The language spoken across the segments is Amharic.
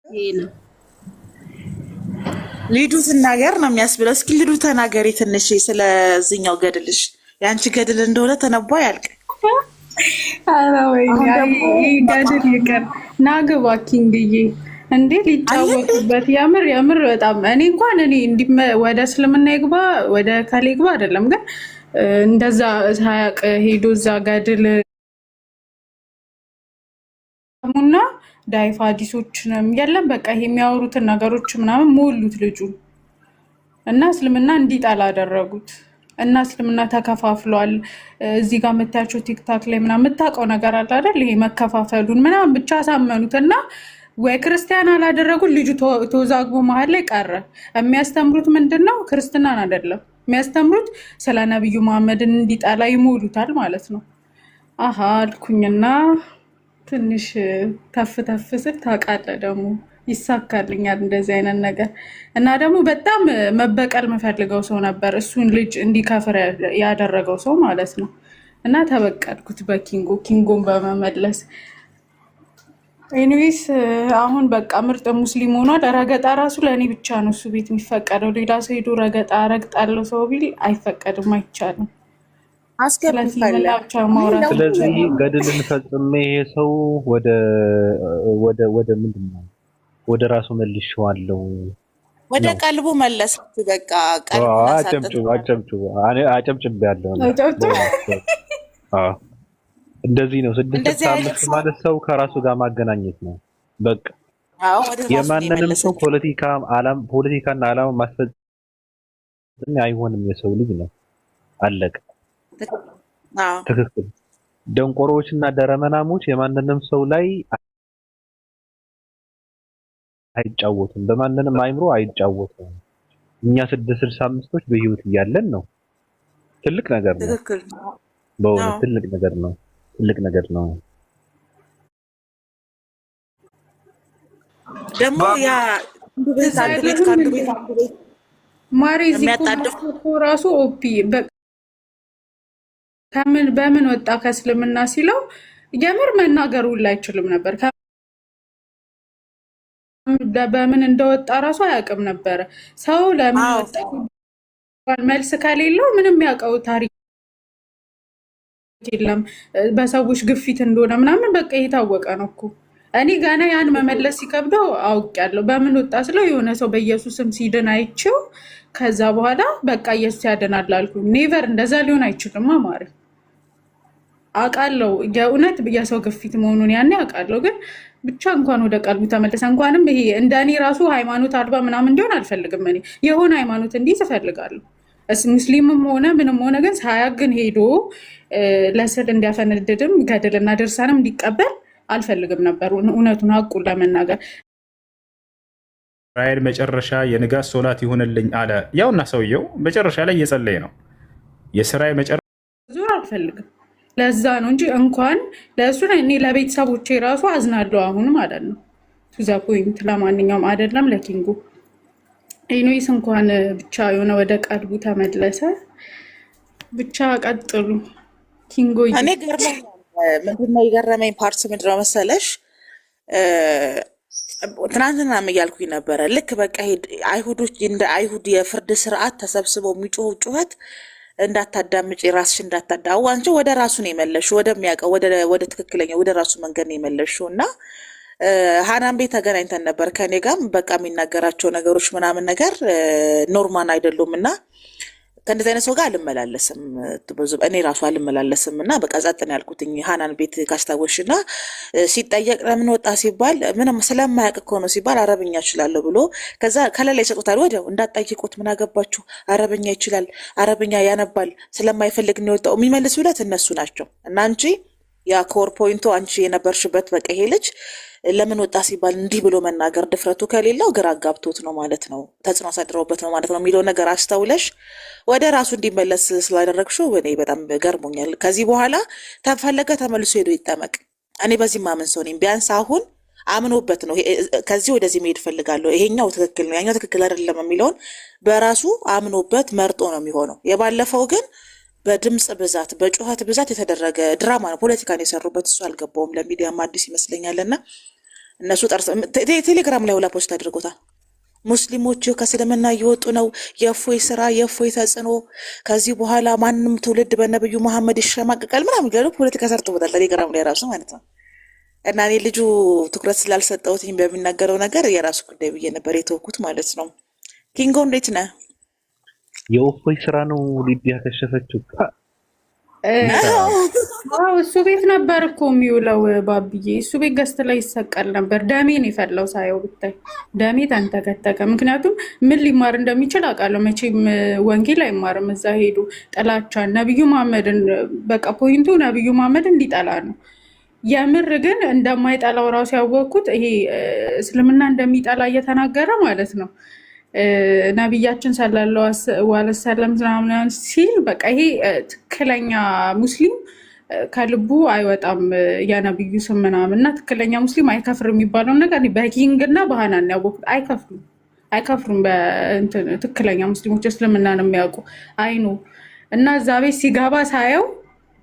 ይሄ ነው ሊዱ ትናገር ነው የሚያስብለው። እስኪ ሊዱ ተናገሪ ትንሽ ስለዚህኛው ገድልሽ። የአንቺ ገድል እንደሆነ ተነቦ ያልቅ። ኧረ ወይኔ አሁን አይ ደግሞ ይሄ ገድል ይቅር። ናግባ ኪንግዬ እንዴ ሊጫወቱበት የምር በጣም እኔ ወደ እስልምና ይግባ ወደ ከሌ ይግባ አይደለም ግን እንደዛ ሳያቅ ሄዶ እዛ ገድል ሙና ዳይፍ ሀዲሶችንም የለም በቃ ይሄ የሚያወሩትን ነገሮች ምናምን ሞሉት ልጁ እና እስልምና እንዲጠላ አደረጉት። እና እስልምና ተከፋፍሏል። እዚህ ጋር የምታያቸው ቲክታክ ላይ ምናምን የምታውቀው ነገር አለ አይደል? ይሄ መከፋፈሉን ምናምን ብቻ ሳመኑት እና ወይ ክርስቲያን አላደረጉት። ልጁ ተወዛግቦ መሀል ላይ ቀረ። የሚያስተምሩት ምንድን ነው? ክርስትናን አይደለም የሚያስተምሩት፣ ስለ ነቢዩ መሐመድን እንዲጠላ ይሞሉታል ማለት ነው። አሀ አልኩኝና ትንሽ ተፍ ተፍ ስል ታውቃለህ ደግሞ ይሳካልኛል እንደዚህ አይነት ነገር እና ደግሞ በጣም መበቀል የምፈልገው ሰው ነበር እሱን ልጅ እንዲከፍር ያደረገው ሰው ማለት ነው። እና ተበቀልኩት ኪንጎን በመመለስ። ኤኒዌይስ አሁን በቃ ምርጥ ሙስሊም ሆኗል። ረገጣ ራሱ ለእኔ ብቻ ነው እሱ ቤት የሚፈቀደው። ሌላ ሰው ሄዶ ረገጣ ረግጣለው ሰው ቢል አይፈቀድም፣ አይቻልም። ስለዚህ ብቻ ማውራት። ስለዚህ ገድልን ፈጽሜ ይሄ ሰው ወደ ምንድን ነው ወደ ራሱ መልሼዋለሁ፣ ወደ ቀልቡ መለስ። በቃ አጨብጭቤያለሁ። እንደዚህ ነው 665 ማለት ሰው ከራሱ ጋር ማገናኘት ነው። በቃ የማንንም ሰው ፖለቲካና ዓላማ ማስፈጸም አይሆንም። የሰው ልጅ ነው፣ አለቀ። ትክክል። ደንቆሮዎችና ደረመናሞች የማንንም ሰው ላይ አይጫወቱም፣ በማንንም አይምሮ አይጫወቱም። እኛ 665ቶች በህይወት እያለን ነው። ትልቅ ነገር ነው። ትክክል። በእውነት ትልቅ ነገር ነው። ትልቅ ነገር ነው። ደግሞ ያ አንዱ ቤት ማሪ እኮ ራሱ ኦፒ በምን ወጣ ከእስልምና ሲለው የምር መናገሩ ላይ አይችልም ነበር። በምን እንደወጣ ራሱ አያውቅም ነበረ። ሰው ለምን ወጣ መልስ ከሌለው ምንም ያውቀው ታሪክ የለም። በሰዎች ግፊት እንደሆነ ምናምን በቃ የታወቀ ነው እኮ። እኔ ገና ያን መመለስ ሲከብደው አውቄያለሁ። በምን ወጣ ስለው የሆነ ሰው በኢየሱስም ሲድን አይቼው ከዛ በኋላ በቃ ኢየሱስ ያድናል አልኩኝ። ኔቨር እንደዛ ሊሆን አይችልም። ማሪ አውቃለሁ የእውነት የሰው ግፊት መሆኑን ያኔ አውቃለሁ። ግን ብቻ እንኳን ወደ ቀልቡ ተመለሰ። እንኳንም ይሄ እንደ እኔ ራሱ ሃይማኖት አልባ ምናምን እንዲሆን አልፈልግም። እኔ የሆነ ሃይማኖት እንዲህ እፈልጋለሁ። ሙስሊምም ሆነ ምንም ሆነ ግን ሳያግን ሄዶ ለስል እንዲያፈነድድም ገድልና ድርሳንም እንዲቀበል አልፈልግም ነበር። እውነቱን ሀቁን ለመናገር እስራኤል መጨረሻ የንጋት ሶላት ይሁንልኝ አለ። ያውና ሰውየው መጨረሻ ላይ እየጸለየ ነው። የስራዬ መጨረሻ ዙር አልፈልግም። ለዛ ነው እንጂ እንኳን ለእሱ እኔ ለቤተሰቦቼ ራሱ አዝናለሁ አሁን ማለት ነው። ቱዛ ፖይንት ለማንኛውም አይደለም ለኪንጉ ኢኖይስ እንኳን ብቻ የሆነ ወደ ቀልቡ ተመለሰ። ብቻ ቀጥሉ ኪንጎ። እኔ ምንድነው የገረመኝ ፓርት ምንድነው መሰለሽ? ትናንትና እያልኩኝ ነበረ። ልክ በቃ አይሁዶች እንደ አይሁድ የፍርድ ስርዓት ተሰብስበው የሚጮሁ ጩኸት እንዳታዳምጪ ራስሽ እንዳታዳው አንቺ ወደ ራሱ ነው የመለሽው፣ ወደሚያውቀው ወደ ትክክለኛ ወደ ራሱ መንገድ ነው የመለሽው። እና ሃናን ቤት ተገናኝተን ነበር። ከኔ ጋርም በቃ የሚናገራቸው ነገሮች ምናምን ነገር ኖርማል አይደሉም እና ከእንደዚህ አይነት ሰው ጋር አልመላለስም፣ እኔ ራሱ አልመላለስም። እና በቃ ጸጥ ነው ያልኩትኝ። ሃናን ቤት ካስታወሽ እና ሲጠየቅ ለምን ወጣ ሲባል ምንም ስለማያውቅ እኮ ነው ሲባል አረብኛ እችላለሁ ብሎ ከዛ ከሌላ ይሰጡታል። ወዲያው እንዳትጠይቁት ምን አገባችሁ፣ አረብኛ ይችላል፣ አረብኛ ያነባል፣ ስለማይፈልግ ነው የወጣው የሚመልስ ብለት እነሱ ናቸው። እና አንቺ ያ ኮር ፖይንቱ አንቺ የነበርሽበት በቃ ይሄ ልጅ ለምን ወጣ ሲባል እንዲህ ብሎ መናገር ድፍረቱ ከሌለው ግራ አጋብቶት ነው ማለት ነው፣ ተጽዕኖ አሳድረውበት ነው ማለት ነው የሚለው ነገር አስተውለሽ ወደ ራሱ እንዲመለስ ስላደረግሽው እኔ በጣም ገርሞኛል። ከዚህ በኋላ ተፈለገ ተመልሶ ሄዶ ይጠመቅ። እኔ በዚህ ማመን ሰው ነኝ። ቢያንስ አሁን አምኖበት ነው ከዚህ ወደዚህ መሄድ ፈልጋለሁ፣ ይሄኛው ትክክል ነው ያኛው ትክክል አይደለም የሚለውን በራሱ አምኖበት መርጦ ነው የሚሆነው። የባለፈው ግን በድምፅ ብዛት በጩኸት ብዛት የተደረገ ድራማ ነው፣ ፖለቲካን የሰሩበት። እሱ አልገባውም፣ ለሚዲያም አዲስ ይመስለኛል። እና እነሱ ቴሌግራም ላይ ሁላ ፖስት አድርጎታል። ሙስሊሞች ከእስልምና እየወጡ ነው፣ የእፎይ ስራ የእፎይ ተጽዕኖ፣ ከዚህ በኋላ ማንም ትውልድ በነብዩ መሐመድ ይሸማቀቃል ምናምን እያሉ ፖለቲካ ሰርተውታል ቴሌግራም ላይ ራሱ ማለት ነው። እና እኔ ልጁ ትኩረት ስላልሰጠሁትኝ በሚናገረው ነገር የራሱ ጉዳይ ብዬ ነበር የተወኩት ማለት ነው። ኪንጎ እንዴት ነህ? የእፎይ ስራ ነው ሊዲያ ከሸፈችው። እሱ ቤት ነበር እኮ የሚውለው ባብዬ። እሱ ቤት ገዝት ላይ ይሰቀል ነበር። ደሜን የፈላው ሳየው ብታይ ደሜ ተንተከተከ። ምክንያቱም ምን ሊማር እንደሚችል አውቃለሁ። መቼም ወንጌል አይማርም እዛ ሄዱ። ጥላቻን ነቢዩ መሐመድን በቃ ፖይንቱ ነቢዩ መሐመድ እንዲጠላ ነው። የምር ግን እንደማይጠላው ራሱ ያወቅኩት ይሄ እስልምና እንደሚጠላ እየተናገረ ማለት ነው ነቢያችን ሰለላሁ ዐለይሂ ወሰለም ምናምን ሲል በቃ ይሄ ትክክለኛ ሙስሊም ከልቡ አይወጣም የነብዩ ስም ምናምን እና ትክክለኛ ሙስሊም አይከፍር የሚባለውን ነገር በኪንግ እና በሃናን ያወቁት። አይከፍሩም ትክክለኛ ሙስሊሞች እስልምና ነው የሚያውቁ አይኑ እና እዛ ቤት ሲገባ ሳየው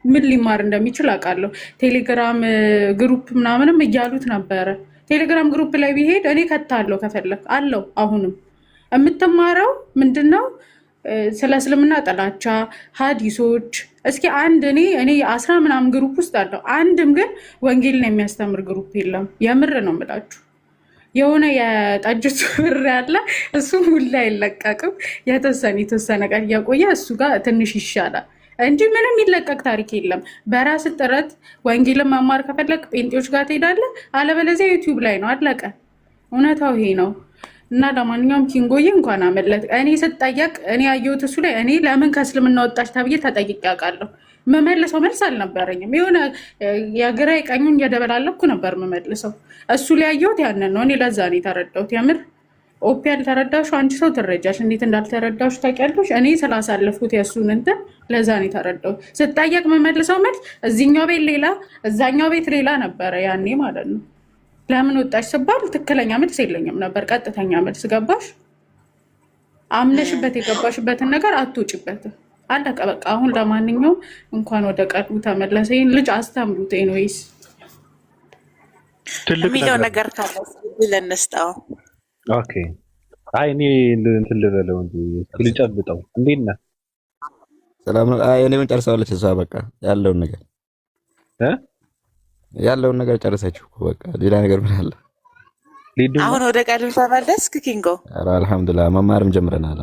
ምን ሊማር እንደሚችል አውቃለሁ። ቴሌግራም ግሩፕ ምናምንም እያሉት ነበረ። ቴሌግራም ግሩፕ ላይ ቢሄድ እኔ ከታለሁ ከፈለክ አለው አሁንም የምትማረው ምንድነው? ስለ እስልምና ጥላቻ ሀዲሶች። እስኪ አንድ እኔ 10 ምናምን ግሩፕ ውስጥ አለው አንድም ግን ወንጌልን የሚያስተምር ግሩፕ የለም። የምር ነው የምላችሁ። የሆነ የጠጅቱ ብር ያለ እሱ ሁላ አይለቀቅም። የተወሰነ ቀን እያቆየ እሱ ጋር ትንሽ ይሻላል እንጂ ምንም ይለቀቅ ታሪክ የለም። በራስ ጥረት ወንጌልን መማር ከፈለግ ጴንጤዎች ጋር ትሄዳለህ፣ አለበለዚያ ዩቲዩብ ላይ ነው። አለቀ። እውነታው ይሄ ነው። እና ለማንኛውም ኪንጎዬ እንኳን አመለጥ። እኔ ስጠየቅ እኔ ያየሁት እሱ ላይ እኔ ለምን ከእስልምና ወጣች ተብዬ ተጠይቄ አውቃለሁ። መመልሰው መልስ አልነበረኝም። የሆነ የግራ ቀኙን እየደበላለኩ ነበር መመልሰው። እሱ ላይ ያየሁት ያንን ነው። እኔ ለዛ ነው የተረዳሁት። የምር ኦፒ ያልተረዳሽው አንቺ ሰው ትረጃሽ። እንዴት እንዳልተረዳሽ ታውቂያለሽ። እኔ ስላሳለፍኩት የእሱን እንትን ለዛ ነው የተረዳሁት። ስጠየቅ መመልሰው መልስ እዚኛው ቤት ሌላ እዛኛው ቤት ሌላ ነበረ ያኔ ማለት ነው። ለምን ወጣች ስባል ትክክለኛ መልስ የለኝም ነበር፣ ቀጥተኛ መልስ። ገባሽ? አምነሽበት የገባሽበትን ነገር አትውጭበትም። አለቀ በቃ። አሁን ለማንኛውም እንኳን ወደ ቀልቡ ተመለሰ። ይህን ልጅ አስተምሩት። ኤንዌይስ የሚለው ነገር ካለ ብለን እንስጠው። ኦኬ። አይ እኔ እንትን ልበለው እንጂ ልጨብጠው። እንዴት ነህ? ሰላም ነው። አይ እኔ ምን ጨርሰዋለች እሷ። በቃ ያለውን ነገር ጨርሰችው እኮ በቃ። ሌላ ነገር ምን አለ? አሁን ወደ ቀልብ ተመለስክ ኪንጎ? ኧረ አልሐምዱሊላህ መማርም ጀምረናል።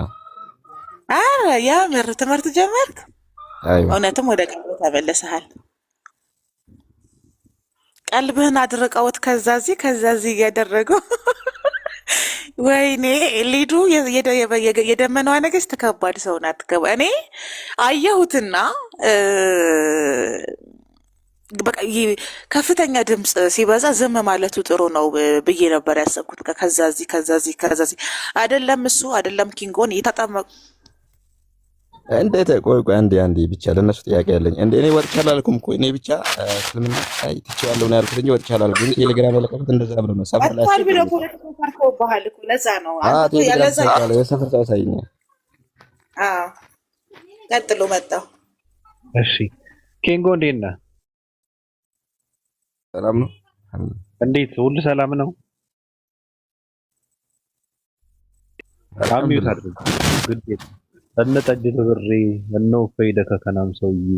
አረ ያምር ትምህርት ጀመርክ? አይዋ እውነትም ወደ ቀልብ ተመለሰሃል። ቀልብህን አድርቀውት ከዛዚህ እያደረገው ወይኔ ሊዱ የደመናዋ ነገስት ከባድ ሰው ናት። እኔ አየሁትና በቃ ከፍተኛ ድምፅ ሲበዛ ዝም ማለቱ ጥሩ ነው ብዬ ነበር ያሰብኩት። ከዛዚህ አይደለም እሱ አይደለም ኪንጎን እየተጣመቁ እንዴት? ቆይ አንዴ ብቻ ለነሱ ጥያቄ ያለኝ እኔ ወጥቻለሁ አላልኩም እኮ። እኔ ብቻ እስልምና ትቼዋለሁ ነው ያልኩት እንጂ ወጥቻለሁ አላልኩም። ቴሌግራም ያለቀቁት እንደዛ ብሎ ነው። ሰፈር ላይ አጥቷል ብለው ፖለቲካ ፓርቲው ባህል እኮ ለዛ ነው። የሰፈር ሰው ሳይኛ ቀጥሎ መጣው። እሺ ኪንጎ እንዴት ነህ? ሰላም ነው። እንዴት ሁሉ ሰላም ነው? አሚዩት አድርግ ግዴታ እነጠጅ ተብሬ እነው ፈይደ ከከናም ሰውዬ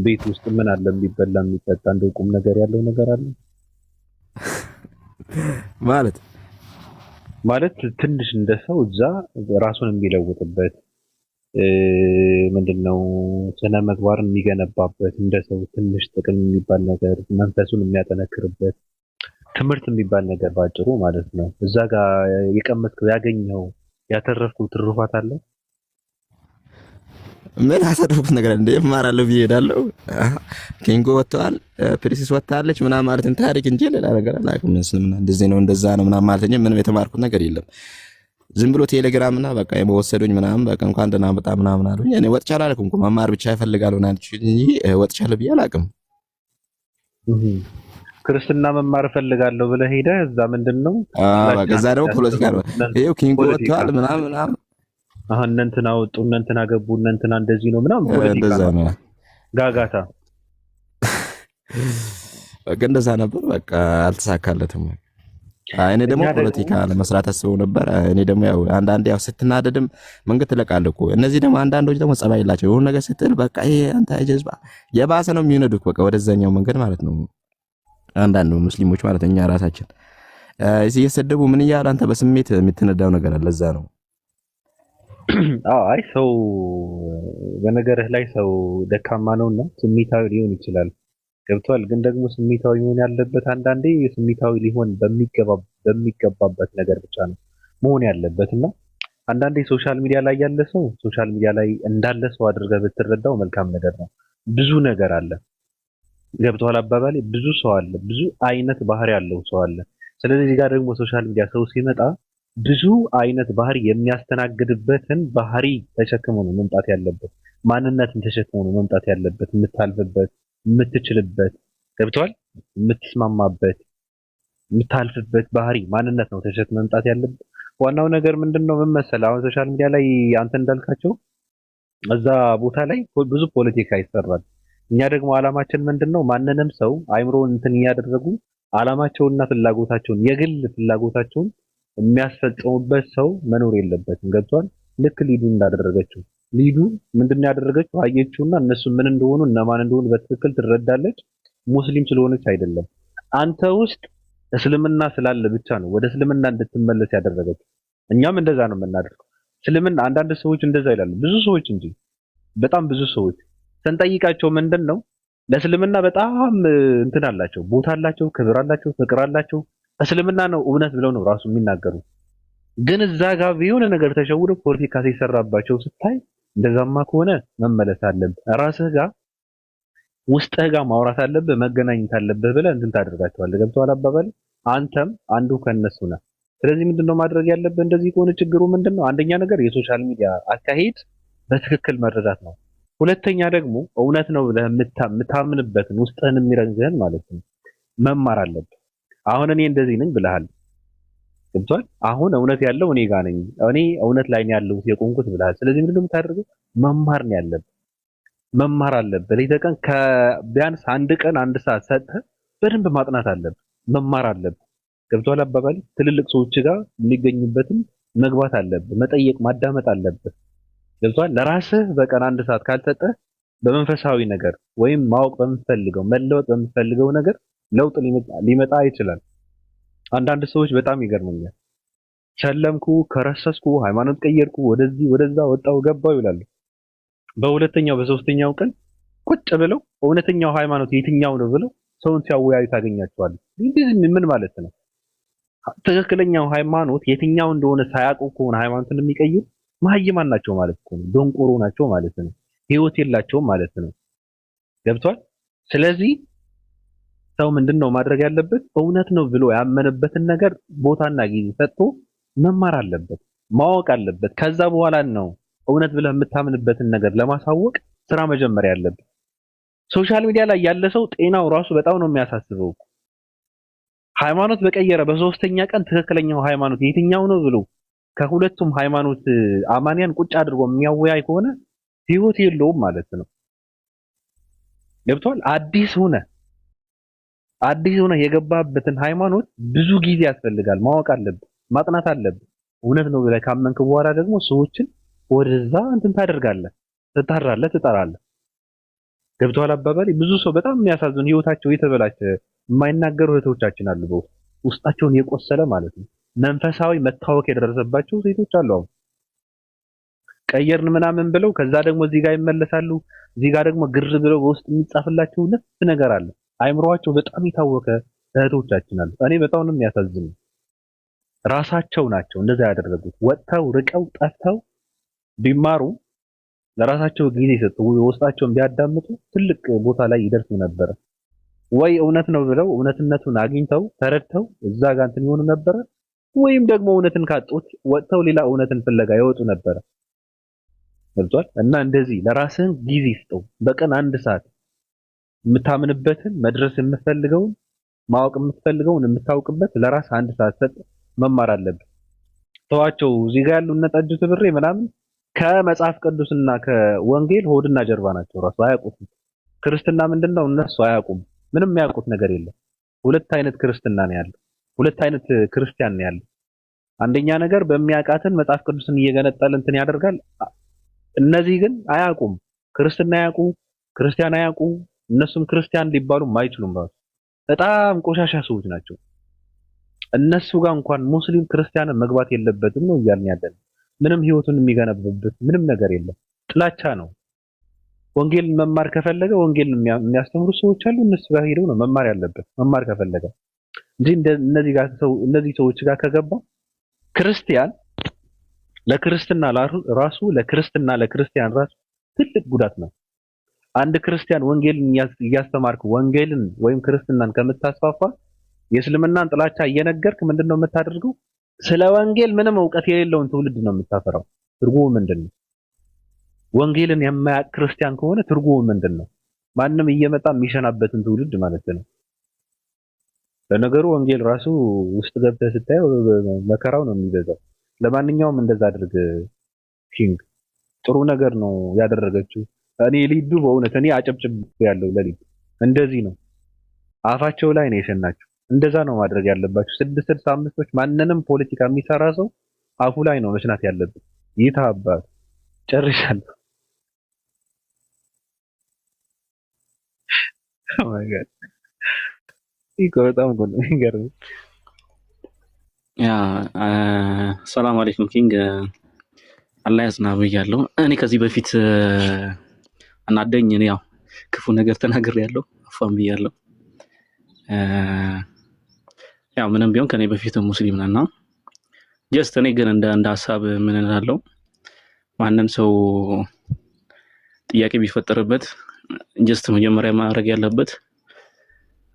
ቤት ውስጥ ምን አለ የሚበላ የሚጠጣ እንደው ቁም ነገር ያለው ነገር አለ ማለት ትንሽ እንደ ሰው እዛ ራሱን የሚለውጥበት ምንድነው ስነ ምግባርን የሚገነባበት እንደ ሰው ትንሽ ጥቅም የሚባል ነገር መንፈሱን የሚያጠነክርበት ትምህርት የሚባል ነገር ባጭሩ ማለት ነው። እዛ ጋር የቀመጥከው ያገኘው ያተረፍኩት ትሩፋት አለ? ምን አሳደርኩት ነገር እንደ እማራለሁ ብዬ እሄዳለሁ። ኪንጎ ወጥቷል፣ ፕሪንሲስ ወጥታለች ምናምን ማለት ታሪክ እንጂ ሌላ ነገር አላውቅም። እስልምና እንደዚህ ነው እንደዛ ነው ምናምን ማለት እንጂ ምንም የተማርኩት ነገር የለም። ዝም ብሎ ቴሌግራም እና በቃ የወሰዱኝ ምናምን በቃ እንኳን ደህና መጣ ምናምን አሉኝ። እኔ ወጥቻለሁ አላልኩም እኮ መማር ብቻ ይፈልጋሉ ናልሽ እንጂ ወጥቻለሁ ብዬ አላውቅም። ክርስትና መማር እፈልጋለሁ ብለህ ሄደህ እዛ ምንድነው በቃ እዛ ደግሞ ፖለቲካ ነው። ይሄው ኪንጎ ወጥቷል ምናምን አሁን እንትና ወጡ እንትና ገቡ እንትና እንደዚህ ነው ምናምን ፖለቲካ ነው ጋጋታ በቃ እንደዛ ነበር። በቃ አልተሳካለትም። እኔ ደግሞ ፖለቲካ ለመስራት አስበው ነበር። እኔ ደግሞ ያው አንዳንዴ ያው ስትናደድም መንገድ ትለቃለህ እኮ። እነዚህ ደግሞ አንዳንዶች ደግሞ ጸባይ የላቸው የሆነ ነገር ስትል በቃ ይሄ አንተ ጀዝባ የባሰ ነው የሚነዱት በቃ ወደዛኛው መንገድ ማለት ነው። አንዳንድ ሙስሊሞች ማለት እኛ ራሳችን እዚህ እየሰደቡ ምን እያሉ አንተ በስሜት የምትነዳው ነገር አለ። ለዛ ነው አይ ሰው በነገርህ ላይ ሰው ደካማ ነውና ስሜታዊ ሊሆን ይችላል። ገብቷል። ግን ደግሞ ስሜታዊ መሆን ያለበት አንዳንዴ ስሜታዊ ሊሆን በሚገባበት ነገር ብቻ ነው መሆን ያለበት እና አንዳንዴ ሶሻል ሚዲያ ላይ ያለ ሰው ሶሻል ሚዲያ ላይ እንዳለ ሰው አድርገህ ብትረዳው መልካም ነገር ነው። ብዙ ነገር አለ። ገብቷል አባባሌ። ብዙ ሰው አለ፣ ብዙ አይነት ባህሪ ያለው ሰው አለ። ስለዚህ እዚህ ጋር ደግሞ ሶሻል ሚዲያ ሰው ሲመጣ ብዙ አይነት ባህሪ የሚያስተናግድበትን ባህሪ ተሸክሞ ነው መምጣት ያለበት። ማንነትን ተሸክሞ ነው መምጣት ያለበት። የምታልፍበት፣ የምትችልበት፣ ገብቷል፣ የምትስማማበት፣ የምታልፍበት ባህሪ ማንነት ነው ተሸክሞ መምጣት ያለበት። ዋናው ነገር ምንድነው ምን መሰለህ? አሁን ሶሻል ሚዲያ ላይ አንተ እንዳልካቸው እዛ ቦታ ላይ ብዙ ፖለቲካ ይሰራል። እኛ ደግሞ አላማችን ምንድነው? ማንንም ሰው አይምሮን እንትን እያደረጉ አላማቸውንና ፍላጎታቸውን የግል ፍላጎታቸውን የሚያስፈጽሙበት ሰው መኖር የለበትም። ገብቷል። ልክ ሊዱ እንዳደረገችው ሊዱ ምንድነው ያደረገችው? አየችውና እነሱ ምን እንደሆኑ እነማን እንደሆኑ በትክክል ትረዳለች። ሙስሊም ስለሆነች አይደለም። አንተ ውስጥ እስልምና ስላለ ብቻ ነው ወደ እስልምና እንድትመለስ ያደረገችው። እኛም እንደዛ ነው የምናደርገው። እስልምና አንዳንድ ሰዎች እንደዛ ይላሉ፣ ብዙ ሰዎች እንጂ በጣም ብዙ ሰዎች ስንጠይቃቸው ምንድነው ለእስልምና በጣም እንትን አላቸው፣ ቦታ አላቸው፣ ክብር አላቸው፣ ፍቅር አላቸው። እስልምና ነው እውነት ብለው ነው ራሱ የሚናገሩ። ግን እዛ ጋር የሆነ ነገር ተሸውደው ፖለቲካ ሲሰራባቸው ስታይ እንደዛማ ከሆነ መመለስ አለብህ፣ ራስህ ጋር ውስጥህ ጋር ማውራት አለብህ፣ መገናኘት አለብህ ብለህ እንትን ታደርጋቸዋለህ። ገብቶሃል አባባል? አንተም አንዱ ከነሱ ነህ። ስለዚህ ምንድነው ማድረግ ያለብህ? እንደዚህ ከሆነ ችግሩ ምንድነው? አንደኛ ነገር የሶሻል ሚዲያ አካሄድ በትክክል መረዳት ነው። ሁለተኛ ደግሞ እውነት ነው ብለህ የምታምንበትን ውስጥህን የሚረግዝህን ማለት ነው መማር አለብህ። አሁን እኔ እንደዚህ ነኝ ብለሃል፣ ገብቶሃል? አሁን እውነት ያለው እኔ ጋር ነኝ፣ እኔ እውነት ላይ ነው ያለሁት የቆንኩት ብለሃል። ስለዚህ ምንድነው የምታደርገው? መማር ነው ያለብህ፣ መማር አለብህ። ለይተቀን ከቢያንስ አንድ ቀን አንድ ሰዓት ሰጥተህ በደንብ ማጥናት አለብህ፣ መማር አለብህ። ገብቶሃል አባባል? ትልልቅ ሰዎች ጋር የሚገኙበትን መግባት አለብህ፣ መጠየቅ ማዳመጥ አለብህ። ገብቶሃል? ለራስህ በቀን አንድ ሰዓት ካልሰጠህ በመንፈሳዊ ነገር ወይም ማወቅ በምትፈልገው መለወጥ በምትፈልገው ነገር ለውጥ ሊመጣ ይችላል። አንዳንድ ሰዎች በጣም ይገርመኛል። ሰለምኩ፣ ከረሰስኩ፣ ሃይማኖት ቀየርኩ፣ ወደዚህ ወደዛ ወጣው ገባው ይላሉ። በሁለተኛው በሶስተኛው ቀን ቁጭ ብለው እውነተኛው ሃይማኖት የትኛው ነው ብለው ሰውን ሲያወያዩ ታገኛቸዋለህ። እንዴ ምን ማለት ነው? ትክክለኛው ሃይማኖት የትኛው እንደሆነ ሳያውቁ ከሆነ ሃይማኖትን የሚቀይሩ መሀይማን ናቸው ማለት ነው። ደንቆሮ ናቸው ማለት ነው። ህይወት የላቸውም ማለት ነው። ገብቷል? ስለዚህ ሰው ምንድነው ማድረግ ያለበት? እውነት ነው ብሎ ያመነበትን ነገር ቦታና ጊዜ ሰጥቶ መማር አለበት፣ ማወቅ አለበት። ከዛ በኋላ ነው እውነት ብለህ የምታምንበትን ነገር ለማሳወቅ ስራ መጀመር ያለበት። ሶሻል ሚዲያ ላይ ያለ ሰው ጤናው ራሱ በጣም ነው የሚያሳስበው። ሃይማኖት በቀየረ በሶስተኛ ቀን ትክክለኛው ሃይማኖት የትኛው ነው ብሎ ከሁለቱም ሃይማኖት አማንያን ቁጭ አድርጎ የሚያወያይ ከሆነ ህይወት የለውም ማለት ነው። ገብቷል? አዲስ ሆነ የገባበትን ሃይማኖት ብዙ ጊዜ ያስፈልጋል። ማወቅ አለብህ፣ ማጥናት አለብህ። እውነት ነው ብለህ ካመንክ በኋላ ደግሞ ሰዎችን ወደዛ እንትን ታደርጋለህ፣ ትጣራለህ፣ ትጠራለህ። ገብቶሃል አባባሌ? ብዙ ሰው በጣም የሚያሳዝን ህይወታቸው የተበላሸ የማይናገሩ እህቶቻችን አሉ፣ ውስጣቸውን የቆሰለ ማለት ነው። መንፈሳዊ መታወክ የደረሰባቸው ሴቶች አሉ። አሁን ቀየርን ምናምን ብለው ከዛ ደግሞ እዚህ ጋር ይመለሳሉ። እዚህ ጋር ደግሞ ግር ብለው በውስጥ የሚጻፍላቸው ነፍስ ነገር አለ። አይምሮአቸው በጣም የታወከ እህቶቻችን አሉ። እኔ በጣም ነው የሚያሳዝነው። ራሳቸው ናቸው እንደዛ ያደረጉት። ወጥተው ርቀው ጠፍተው ቢማሩ ለራሳቸው ጊዜ ሰጡ፣ ውስጣቸውን ቢያዳምጡ ትልቅ ቦታ ላይ ይደርሱ ነበር። ወይ እውነት ነው ብለው እውነትነቱን አግኝተው ተረድተው እዛ ጋር እንትን ይሆኑ ነበር፣ ወይም ደግሞ እውነትን ካጡት ወጥተው ሌላ እውነትን ፍለጋ ይወጡ ነበር። ገብቷል? እና እንደዚህ ለራስህን ጊዜ ስጠው። በቀን አንድ ሰዓት የምታምንበትን መድረስ የምትፈልገውን ማወቅ የምትፈልገውን የምታውቅበት ለራስ አንድ ሰዓት ሰጥ መማር አለብህ። ተዋቸው። እዚህ ጋር ያሉ እነ ጠጁ ትብሬ ምናምን ከመጽሐፍ ቅዱስና ከወንጌል ሆድና ጀርባ ናቸው። ራሱ አያውቁትም። ክርስትና ምንድነው እነሱ አያውቁም። ምንም የሚያውቁት ነገር የለም። ሁለት አይነት ክርስትና ነው ያለው። ሁለት አይነት ክርስቲያን ነው ያለው። አንደኛ ነገር በሚያውቃትን መጽሐፍ ቅዱስን እየገነጠለ እንትን ያደርጋል። እነዚህ ግን አያውቁም፣ ክርስትና አያውቁ፣ ክርስቲያን አያውቁ። እነሱም ክርስቲያን ሊባሉ አይችሉም። በጣም ቆሻሻ ሰዎች ናቸው። እነሱ ጋር እንኳን ሙስሊም ክርስቲያንን መግባት የለበትም ነው እያልን ያለን። ምንም ህይወቱን የሚገነብበት ምንም ነገር የለም። ጥላቻ ነው። ወንጌል መማር ከፈለገ ወንጌል የሚያስተምሩ ሰዎች አሉ። እነሱ ጋር ሄደው ነው መማር ያለበት መማር ከፈለገ እንጂ እነዚህ ሰዎች ጋር ከገባ ክርስቲያን ለክርስትና ለክርስቲያን ራሱ ትልቅ ጉዳት ነው። አንድ ክርስቲያን ወንጌልን እያስተማርክ ወንጌልን ወይም ክርስትናን ከምታስፋፋ የእስልምናን ጥላቻ እየነገርክ ምንድነው የምታደርገው? ስለ ወንጌል ምንም ዕውቀት የሌለውን ትውልድ ነው የምታፈራው። ትርጉሙ ምንድነው? ወንጌልን የማያውቅ ክርስቲያን ከሆነ ትርጉሙ ምንድነው? ማንም እየመጣ የሚሸናበትን ትውልድ ማለት ነው። ለነገሩ ወንጌል ራሱ ውስጥ ገብተህ ስታየው መከራው ነው የሚበዛው። ለማንኛውም እንደዛ አድርግ ኪንግ። ጥሩ ነገር ነው ያደረገችው። እኔ ሊዱ በእውነት እኔ አጨብጭብ ያለው ለሊዱ እንደዚህ ነው። አፋቸው ላይ ነው የሸናቸው። እንደዛ ነው ማድረግ ያለባችሁ። 665ዎች ማንንም ፖለቲካ የሚሰራ ሰው አፉ ላይ ነው መሽናት ያለበት። ይታባል። ጨርሻለሁ። ኦ ማይ ጋድ በጣም ነው የሚገርመው። ያ ሰላም አለይኩም ኪንግ አላህ ያጽናህ ብያለሁ። እኔ ከዚህ በፊት አናደኝ እኔ ያው ክፉ ነገር ተናግሬያለሁ፣ አፋም ብያለሁ። ያው ምንም ቢሆን ከኔ በፊት ሙስሊም ነና ጀስት እኔ ግን እንደ ሐሳብ ምን እላለሁ፣ ማንም ሰው ጥያቄ ቢፈጠርበት ጀስት መጀመሪያ ማድረግ ያለበት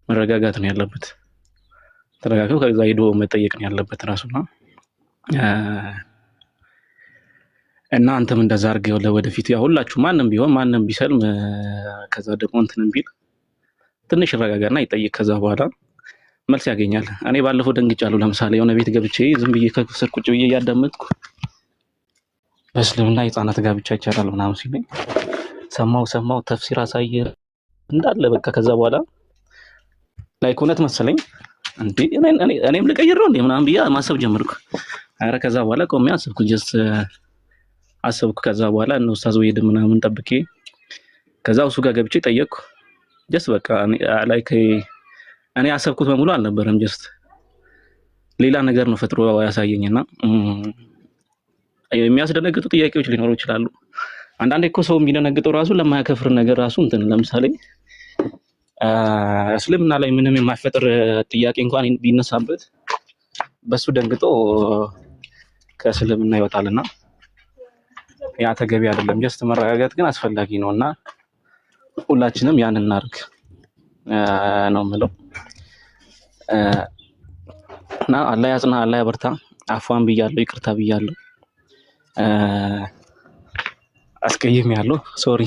መረጋጋት ነው ያለበት። ተረጋግቶ ከዛ ሄዶ መጠየቅ ነው ያለበት ራሱና እና አንተም እንደዛ አድርገው ለወደፊት ያው ሁላችሁ ማንም ቢሆን ማንም ቢሰልም ከዛ ደግሞ እንትን ቢል ትንሽ ረጋጋና ይጠይቅ። ከዛ በኋላ መልስ ያገኛል። እኔ ባለፈው ደንግጫለሁ። ለምሳሌ የሆነ ቤት ገብቼ ዝም ብዬ ከስር ቁጭ ብዬ እያዳመጥኩ በእስልምና የህፃናት ጋብቻ ይቻላል ምናምን ሲለኝ ሰማው ተፍሲር አሳየ እንዳለ በቃ ከዛ በኋላ ላይክ እውነት መሰለኝ እንዴ እኔም ልቀይር ነው እንዴ ምናምን ብዬ ማሰብ ጀመርኩ። አረ ከዛ በኋላ ቆሜ አሰብኩ። ከዛ በኋላ እነ ኡስታዝ ወይድ ምናምን ጠብቄ ከዛ እሱ ጋር ገብቼ ጠየቅኩ። ጀስት በቃ ላይክ እኔ አሰብኩት በሙሉ አልነበረም። ጀስት ሌላ ነገር ነው ፈጥሮ ያሳየኝና የሚያስደነግጡ ጥያቄዎች ሊኖሩ ይችላሉ። አንዳንዴ እኮ ሰው የሚደነግጠው ራሱ ለማያከፍር ነገር ራሱ እንትን ለምሳሌ እስልምና ላይ ምንም የማይፈጥር ጥያቄ እንኳን ቢነሳበት በሱ ደንግጦ ከእስልምና ይወጣልና ያ ተገቢ አይደለም። ጀስት መረጋጋት ግን አስፈላጊ ነውና ሁላችንም ያን እናድርግ ነው የምለው። እና አላህ ያጽና፣ አላህ ያበርታ። አፏን ብያለሁ፣ ይቅርታ ብያለሁ፣ አስቀይም ያለው ሶሪ።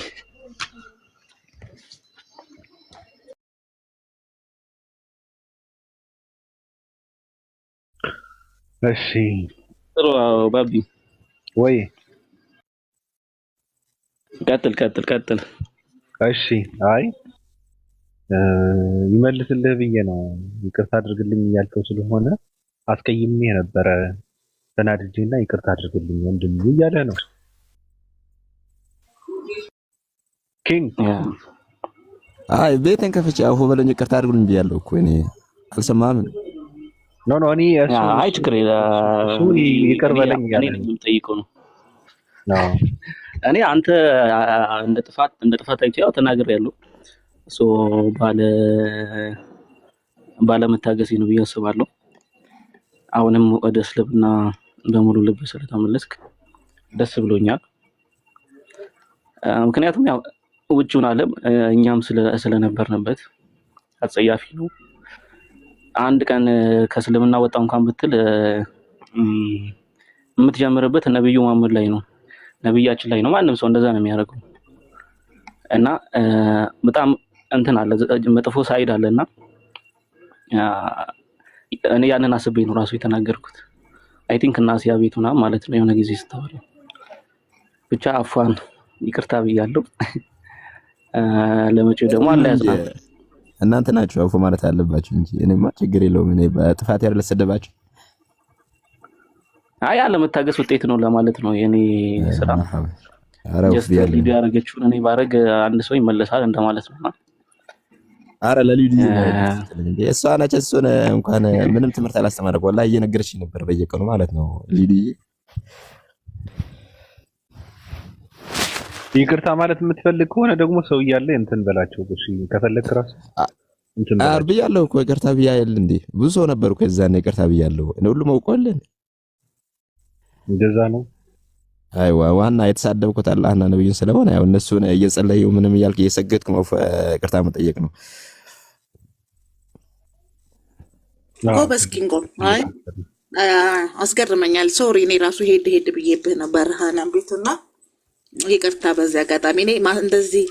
እሺ ጥሩ ባቢ ወይ ቀጥል። እሺ አይ ይመልስልህ ብዬ ነው ይቅርታ አድርግልኝ ያልከው ስለሆነ አስቀይሜ ነበረ ተናድጄና ይቅርታ አድርግልኝ ወንድም እያለ ነው ኪንግ። አይ ቤቴን ከፍቼ አፉ በለኝ ይቅርታ አድርጉልኝ ብያለሁ እኮ እኔ አልሰማህም? ኖ እኔ አይ ችግር እሱ ይቅር በለኝ እያለ ነው የምጠይቀው ነው። እኔ አንተ እንደ ጥፋት አይቼው ተናግሬያለሁ። ባለመታገሴ ነው ብዬ አስባለሁ። አሁንም ወደ እስልምና በሙሉ ልብ ስለተመለስክ ደስ ብሎኛል። ምክንያቱም ያው ውጪውን ዓለም እኛም ስለነበርንበት አጸያፊ ነው። አንድ ቀን ከእስልምና ወጣ እንኳን ብትል የምትጀምርበት ነብዩ መሐመድ ላይ ነው፣ ነብያችን ላይ ነው። ማንም ሰው እንደዛ ነው የሚያደርገው እና በጣም እንትን አለ መጥፎ ሳይድ አለና እኔ ያንን አስቤ ነው ራሱ የተናገርኩት። አይ ቲንክ እና ሲያ ቤቱና ማለት ነው የሆነ ጊዜ ስታወራ ብቻ አፏን ይቅርታ ብያለሁ። ለመጪው ደግሞ አላህ ያጽናል። እናንተ ናችሁ አውፎ ማለት አለባችሁ እንጂ እኔማ ችግር የለውም። እኔ በጥፋት ያለ ሰደባችሁ። አይ አለመታገስ ውጤት ነው ለማለት ነው የኔ ስራ። ጀስት ሊዱ ያደረገችውን እኔ ባረግ አንድ ሰው ይመለሳል እንደማለት ነው። አረ ለሊዱ እሷ ነች። እሱን እንኳን ምንም ትምህርት አላስተማረም። ወላሂ እየነገረችኝ ነበር በየቀኑ ማለት ነው ሊዱዬ። ይቅርታ ማለት የምትፈልግ ከሆነ ደግሞ ሰው እያለ እንትን በላቸው። እሺ ከፈለክ ራስ እንትን በላቸው። አርብ ያለው እኮ ይቅርታ ብያ አይደል እንዴ? ብዙ ሰው ነበር እኮ የዛኔ ይቅርታ ብያለሁ። እኔ ሁሉ መውቀልን እንደዛ ነው። አይዋ ዋና የተሳደብኩት አላህና ነብዩን ስለሆነ ያው እነሱን እየጸለዩ ምንም እያልክ እየሰገድክ ይቅርታ መጠየቅ ነው። ጎበዝ ኪንጎ። አይ አስገርመኛል። ሶሪ እኔ ራሱ ሄድ ብዬብህ ነበር ሃናም ቤቱና ይቅርታ። በዚህ አጋጣሚ እኔ እንደዚህ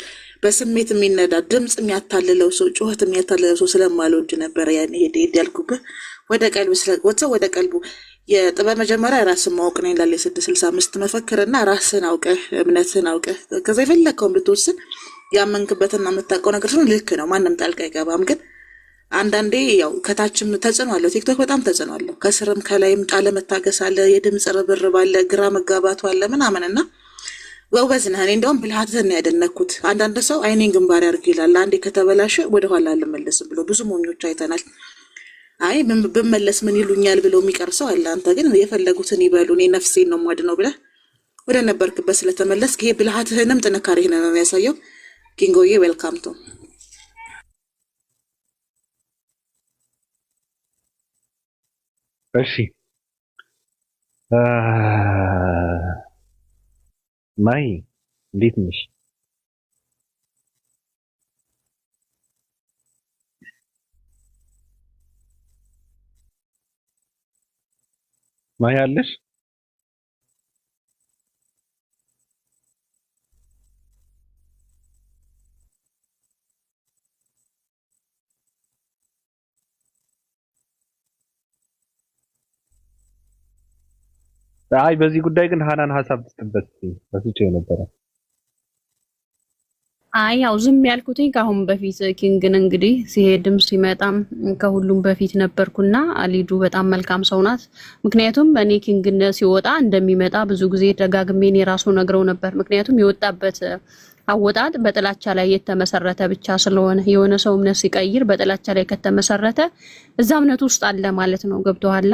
በስሜት የሚነዳ ድምጽ የሚያታልለው ሰው ጩኸት የሚያታልለው ሰው ስለማልወድ ነበር ያኔ ሄድ ያልኩብህ። ወደ ቀልቡ ስለወጣ ወደ ቀልቡ የጥበብ መጀመሪያ ራስን ማወቅ ነው ይላል የ665 መፈክርና ራስን አውቀህ እምነትህን አውቀህ ከዛ የፈለከውን ብትወስን ያመንክበትና የምታውቀው ነገር ነው። ልክ ነው፣ ማንም ጣልቃ አይገባም። ግን አንዳንዴ ያው ከታችም ተጽዕኖ አለው። ቲክቶክ በጣም ተጽዕኖ አለው። ከስርም ከላይም አለመታገስ አለ፣ የድምጽ ርብርብ አለ፣ ግራ መጋባቱ አለ ምናምንና ጎበዝ ነህ። እኔ እንደውም ብልሃትህን ነው ያደነኩት። አንዳንድ ሰው አይኔን ግንባር ያርግ ይላል። አንዴ ከተበላሸ ወደኋላ አልመለስም ብሎ ብዙ ሞኞች አይተናል። አይ ብመለስ ምን ይሉኛል ብሎ የሚቀር ሰው አለ። አንተ ግን የፈለጉትን ይበሉ እኔ ነፍሴን ነው የማድነው ብለህ ወደ ነበርክበት ስለተመለስክ ይሄ ብልሃትህንም ጥንካሬህን ነው የሚያሳየው። ኪንጎዬ ዌልካም ቱ እሺ ማይ እንዴት ነሽ? ማይ አለሽ? አይ በዚህ ጉዳይ ግን ሃናን ሐሳብ ትስጥበት በስቼው ነበር። አይ ያው ዝም ያልኩትኝ ከአሁን በፊት ኪንግን እንግዲህ ሲሄድም ሲመጣም ከሁሉም በፊት ነበርኩና ሊዱ በጣም መልካም ሰው ናት። ምክንያቱም እኔ ኪንግን ሲወጣ እንደሚመጣ ብዙ ጊዜ ደጋግሜ እኔ ራሱ ነግረው ነበር። ምክንያቱም የወጣበት አወጣጥ በጥላቻ ላይ የተመሰረተ ብቻ ስለሆነ የሆነ ሰው እምነት ሲቀይር በጥላቻ ላይ ከተመሰረተ እዛ እምነት ውስጥ አለ ማለት ነው። ገብቶሃል?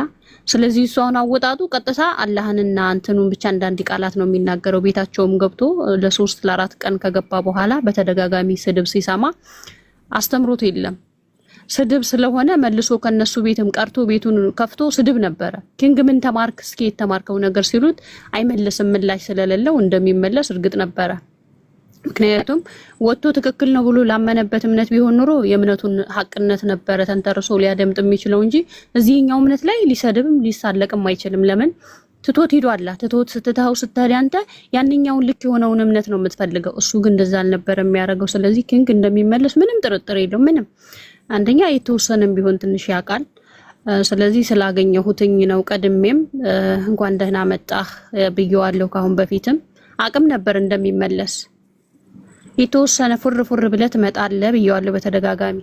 ስለዚህ እሱ አሁን አወጣጡ ቀጥታ አላህንና አንተኑን ብቻ እንዳንዲ ቃላት ነው የሚናገረው። ቤታቸውም ገብቶ ለ3 ለ4 ቀን ከገባ በኋላ በተደጋጋሚ ስድብ ሲሰማ አስተምሮት የለም። ስድብ ስለሆነ መልሶ ከነሱ ቤትም ቀርቶ ቤቱን ከፍቶ ስድብ ነበረ። ኪንግ ምን ተማርክ? እስኪ የተማርከው ነገር ሲሉት አይመልስም። ምላሽ ስለሌለው እንደሚመለስ እርግጥ ነበረ። ምክንያቱም ወጥቶ ትክክል ነው ብሎ ላመነበት እምነት ቢሆን ኑሮ የእምነቱን ሐቅነት ነበረ ተንተርሶ ሊያደምጥ የሚችለው እንጂ እዚህኛው እምነት ላይ ሊሰድብም ሊሳለቅም አይችልም። ለምን ትቶት ሄዷል። ትቶት ስትታው ስትሄድ አንተ ያንኛውን ልክ የሆነውን እምነት ነው የምትፈልገው። እሱ ግን እንደዛ አልነበረ የሚያደርገው። ስለዚህ ኪንግ እንደሚመለስ ምንም ጥርጥር የለውም። ምንም አንደኛ የተወሰነም ቢሆን ትንሽ ያውቃል። ስለዚህ ስላገኘሁትኝ ነው ቀድሜም እንኳን ደህና መጣህ ብየዋለሁ። ካሁን በፊትም አቅም ነበር እንደሚመለስ የተወሰነ ፍር ብለት ትመጣለህ ብየዋለሁ በተደጋጋሚ።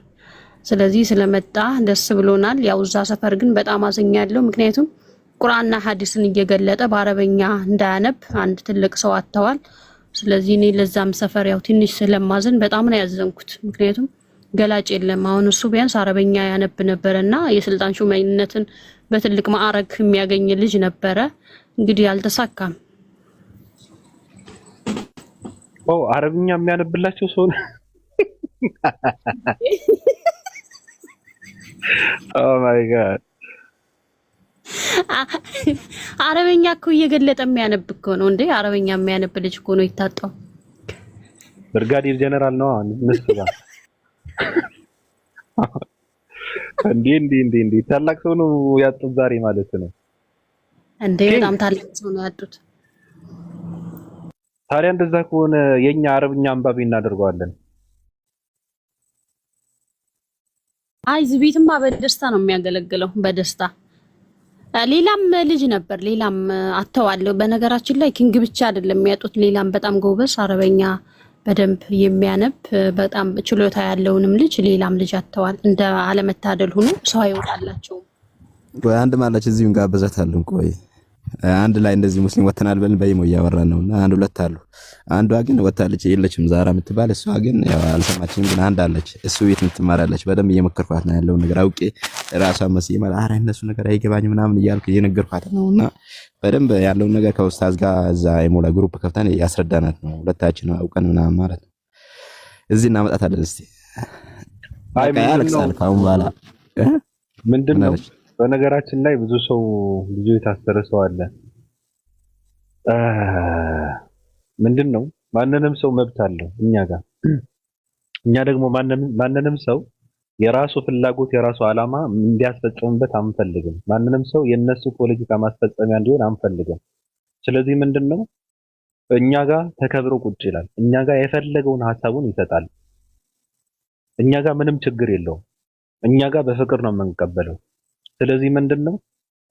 ስለዚህ ስለመጣ ደስ ብሎናል። ያው እዛ ሰፈር ግን በጣም አዘኛለሁ። ምክንያቱም ቁርአንና ሐዲስን እየገለጠ በአረበኛ እንዳያነብ አንድ ትልቅ ሰው አጥተዋል። ስለዚህ እኔ ለዛም ሰፈር ያው ትንሽ ስለማዘን በጣም ነው ያዘንኩት። ምክንያቱም ገላጭ የለም። አሁን እሱ ቢያንስ አረበኛ ያነብ ነበርና የስልጣን ሹመኝነትን በትልቅ ማዕረግ የሚያገኝ ልጅ ነበረ። እንግዲህ አልተሳካም። አረብኛ የሚያነብላቸው ሰው ነው። ኦ ማይ ጋድ አረበኛ እኮ እየገለጠ የሚያነብ እኮ ነው እንዴ! አረበኛ የሚያነብ ልጅ እኮ ነው የታጣው። ብርጋዴር ጀነራል ነው ንስባ እንዴ ታላቅ ሰው ነው ያጡት ዛሬ ማለት ነው እንዴ! በጣም ታላቅ ሰው ነው ያጡት። ታዲያ እንደዛ ከሆነ የኛ አረብኛ አንባቢ እናደርገዋለን። አይ ዝቢትማ በደስታ ነው የሚያገለግለው በደስታ። ሌላም ልጅ ነበር፣ ሌላም አተዋለሁ። በነገራችን ላይ ኪንግ ብቻ አይደለም የሚያጡት፣ ሌላም በጣም ጎበዝ አረበኛ በደንብ የሚያነብ በጣም ችሎታ ያለውንም ልጅ ሌላም ልጅ አጥተዋል። እንደ አለመታደል ሆኖ ሰው አይወጣላቸው። ቆይ አንድ ማለች እዚሁን ጋብዛታለሁ። ቆይ አንድ ላይ እንደዚህ ሙስሊም ወተናል በልን በይሞ እያወራን ነውና አንድ ሁለት አሉ። አንዷ ግን ወታለች የለችም ዛራ የምትባል እሷ ግን ያው አልሰማችኝም። ግን አንድ አለች እሱ ቤት የምትማራለች። በደንብ እየመከርኳት ነው ያለውን ነገር አውቄ ራሷን መስዬ ማለት አረ እነሱ ነገር አይገባኝ ምናምን እያልኩ እየነገርኳት ነውና በደንብ ያለውን ነገር ከኡስታዝ ጋር እዛ የሞላ ግሩፕ ከፍተን ያስረዳናት ነው ሁለታችን አውቀን ምናምን ማለት ነው። እዚህ እናመጣታለን። እስቲ አይ አለክሳል ካሁን በኋላ ምንድነው በነገራችን ላይ ብዙ የታሰረ ሰው አለ። ምንድነው ማንንም ሰው መብት አለው እኛ ጋር። እኛ ደግሞ ማንንም ሰው የራሱ ፍላጎት የራሱ ዓላማ እንዲያስፈጽምበት አንፈልግም። ማንንም ሰው የነሱ ፖለቲካ ማስፈጸሚያ እንዲሆን አንፈልግም። ስለዚህ ምንድነው እኛ ጋር ተከብሮ ቁጭ ይላል። እኛ ጋር የፈለገውን ሐሳቡን ይሰጣል። እኛ ጋር ምንም ችግር የለውም። እኛ ጋር በፍቅር ነው የምንቀበለው። ስለዚህ ምንድነው